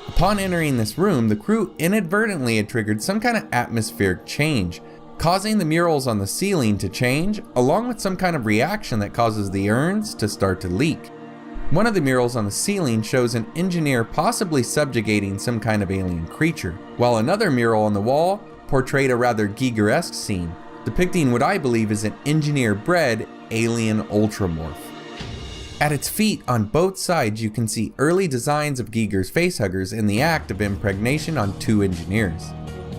Upon entering this room, the crew inadvertently had triggered some kind of atmospheric change, causing the murals on the ceiling to change, along with some kind of reaction that causes the urns to start to leak. One of the murals on the ceiling shows an engineer possibly subjugating some kind of alien creature, while another mural on the wall portrayed a rather Giger-esque scene, depicting what I believe is an engineer-bred alien ultramorph. At its feet on both sides you can see early designs of Giger's facehuggers in the act of impregnation on two engineers.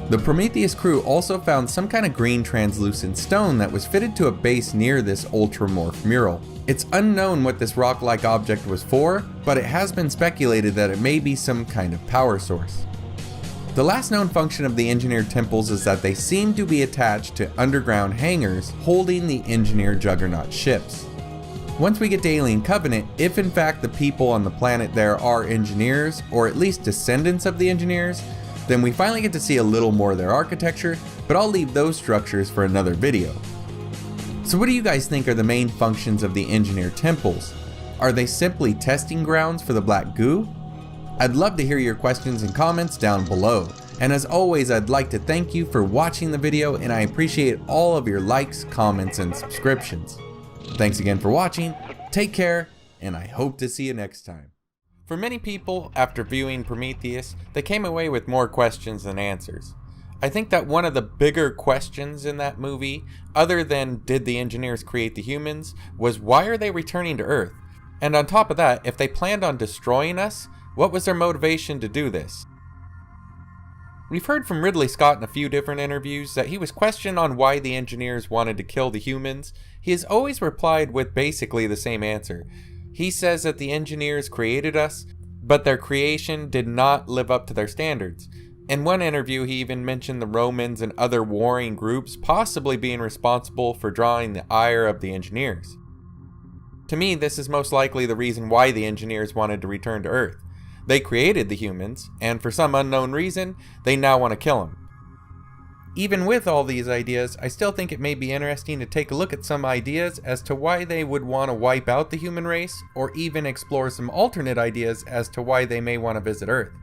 The Prometheus crew also found some kind of green translucent stone that was fitted to a base near this ultramorph mural. It's unknown what this rock-like object was for, but it has been speculated that it may be some kind of power source. The last known function of the engineered temples is that they seem to be attached to underground hangars holding the engineered Juggernaut ships. Once we get to Alien Covenant, if in fact the people on the planet there are engineers, or at least descendants of the engineers, then we finally get to see a little more of their architecture, but I'll leave those structures for another video. So what do you guys think are the main functions of the engineer temples? Are they simply testing grounds for the black goo? I'd love to hear your questions and comments down below. And as always, I'd like to thank you for watching the video, and I appreciate all of your likes, comments, and subscriptions. Thanks again for watching, take care, and I hope to see you next time. For many people, after viewing Prometheus, they came away with more questions than answers. I think that one of the bigger questions in that movie, other than did the engineers create the humans, was why are they returning to Earth? And on top of that, if they planned on destroying us, what was their motivation to do this? We've heard from Ridley Scott in a few different interviews that he was questioned on why the engineers wanted to kill the humans. He has always replied with basically the same answer. He says that the engineers created us, but their creation did not live up to their standards. In one interview, he even mentioned the Romans and other warring groups possibly being responsible for drawing the ire of the engineers. To me, this is most likely the reason why the engineers wanted to return to Earth. They created the humans, and for some unknown reason, they now want to kill them. Even with all these ideas, I still think it may be interesting to take a look at some ideas as to why they would want to wipe out the human race, or even explore some alternate ideas as to why they may want to visit Earth.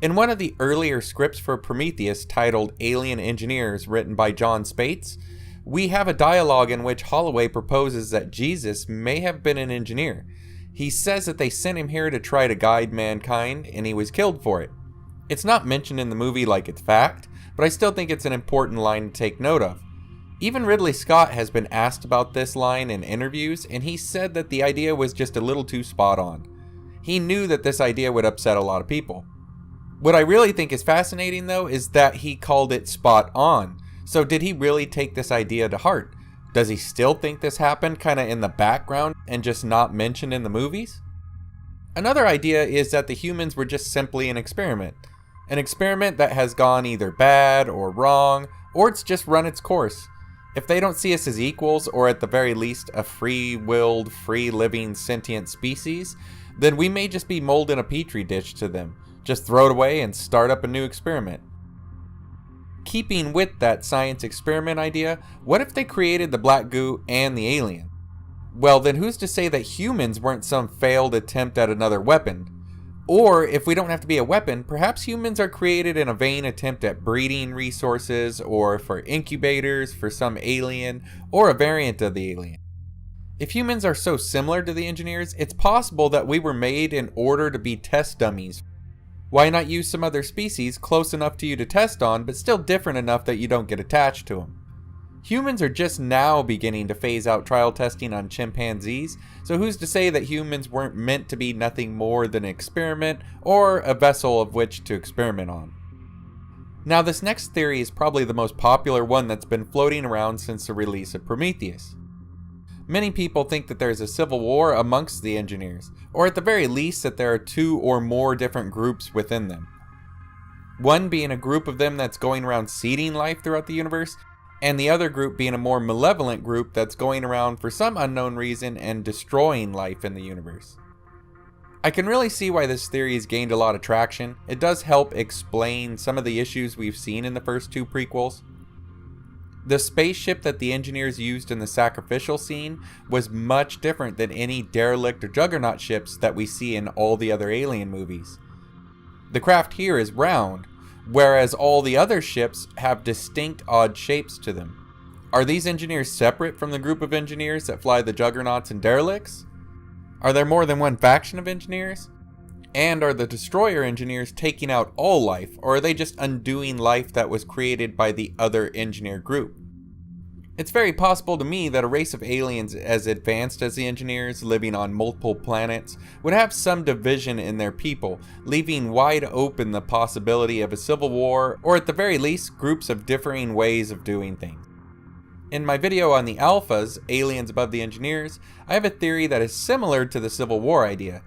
In one of the earlier scripts for Prometheus titled Alien Engineers, written by John Spates, we have a dialogue in which Holloway proposes that Jesus may have been an engineer. He says that they sent him here to try to guide mankind, and he was killed for it. It's not mentioned in the movie like it's fact, but I still think it's an important line to take note of. Even Ridley Scott has been asked about this line in interviews, and he said that the idea was just a little too spot on. He knew that this idea would upset a lot of people. What I really think is fascinating though is that he called it spot on. So did he really take this idea to heart? Does he still think this happened kind of in the background and just not mentioned in the movies? Another idea is that the humans were just simply an experiment. An experiment that has gone either bad or wrong, or it's just run its course. If they don't see us as equals, or at the very least a free-willed, free-living, sentient species, then we may just be molding a petri dish to them. Just throw it away and start up a new experiment. Keeping with that science experiment idea, what if they created the black goo and the alien? Well, then who's to say that humans weren't some failed attempt at another weapon? Or, if we don't have to be a weapon, perhaps humans are created in a vain attempt at breeding resources, or for incubators for some alien, or a variant of the alien. If humans are so similar to the engineers, it's possible that we were made in order to be test dummies. Why not use some other species close enough to you to test on, but still different enough that you don't get attached to them? Humans are just now beginning to phase out trial testing on chimpanzees, so who's to say that humans weren't meant to be nothing more than an experiment, or a vessel of which to experiment on? Now, this next theory is probably the most popular one that's been floating around since the release of Prometheus. Many people think that there's a civil war amongst the engineers, or at the very least that there are two or more different groups within them. One being a group of them that's going around seeding life throughout the universe, and the other group being a more malevolent group that's going around for some unknown reason and destroying life in the universe. I can really see why this theory has gained a lot of traction. It does help explain some of the issues we've seen in the first two prequels. The spaceship that the engineers used in the sacrificial scene was much different than any derelict or Juggernaut ships that we see in all the other Alien movies. The craft here is round, whereas all the other ships have distinct odd shapes to them. Are these engineers separate from the group of engineers that fly the Juggernauts and derelicts? Are there more than one faction of engineers? And are the destroyer engineers taking out all life, or are they just undoing life that was created by the other engineer group? It's very possible to me that a race of aliens as advanced as the engineers, living on multiple planets, would have some division in their people, leaving wide open the possibility of a civil war, or at the very least, groups of differing ways of doing things. In my video on the Alphas, Aliens Above the Engineers, I have a theory that is similar to the Civil War idea.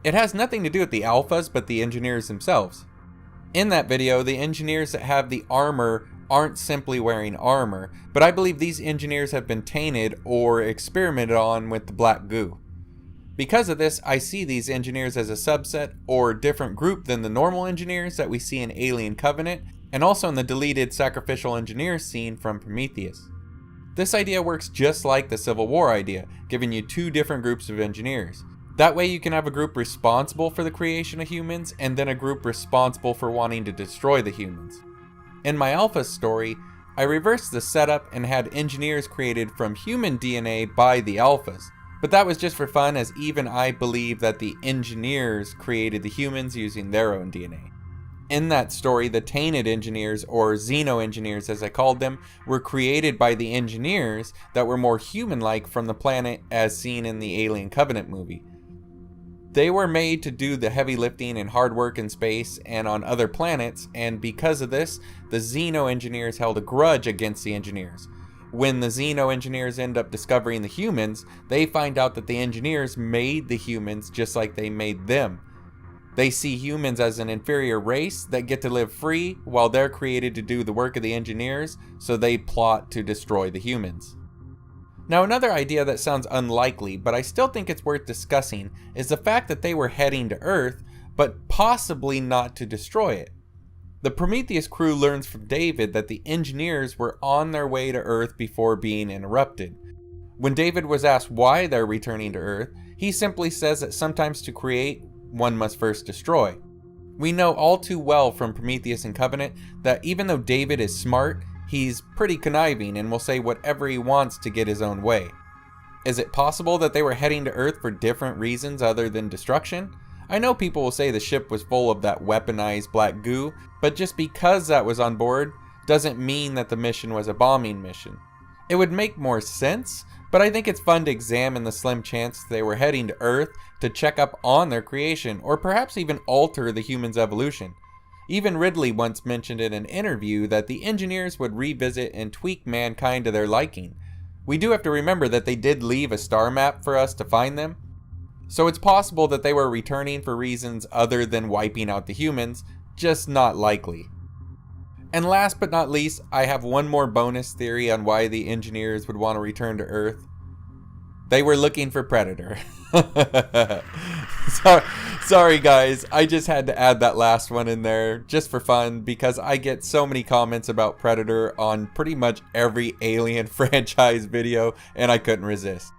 It has nothing to do with the Alphas, but the engineers themselves. In that video, the engineers that have the armor aren't simply wearing armor, but I believe these engineers have been tainted or experimented on with the black goo. Because of this, I see these engineers as a subset or different group than the normal engineers that we see in Alien Covenant, and also in the deleted sacrificial engineer scene from Prometheus. This idea works just like the Civil War idea, giving you two different groups of engineers. That way you can have a group responsible for the creation of humans, and then a group responsible for wanting to destroy the humans. In my Alpha story, I reversed the setup and had engineers created from human DNA by the Alphas. But that was just for fun, as even I believe that the engineers created the humans using their own DNA. In that story, the tainted engineers, or xeno-engineers as I called them, were created by the engineers that were more human-like from the planet as seen in the Alien Covenant movie. They were made to do the heavy lifting and hard work in space and on other planets, and because of this, the xeno-engineers held a grudge against the engineers. When the xeno-engineers end up discovering the humans, they find out that the engineers made the humans just like they made them. They see humans as an inferior race that get to live free while they're created to do the work of the engineers, so they plot to destroy the humans. Now, another idea that sounds unlikely, but I still think it's worth discussing, is the fact that they were heading to Earth, but possibly not to destroy it. The Prometheus crew learns from David that the engineers were on their way to Earth before being interrupted. When David was asked why they're returning to Earth, he simply says that sometimes to create, one must first destroy. We know all too well from Prometheus and Covenant that even though David is smart, he's pretty conniving and will say whatever he wants to get his own way. Is it possible that they were heading to Earth for different reasons other than destruction? I know people will say the ship was full of that weaponized black goo, but just because that was on board doesn't mean that the mission was a bombing mission. It would make more sense, but I think it's fun to examine the slim chance they were heading to Earth to check up on their creation, or perhaps even alter the humans' evolution. Even Ridley once mentioned in an interview that the engineers would revisit and tweak mankind to their liking. We do have to remember that they did leave a star map for us to find them, so it's possible that they were returning for reasons other than wiping out the humans, just not likely. And last but not least, I have one more bonus theory on why the engineers would want to return to Earth. They were looking for Predator. Sorry guys, I just had to add that last one in there just for fun because I get so many comments about Predator on pretty much every Alien franchise video and I couldn't resist.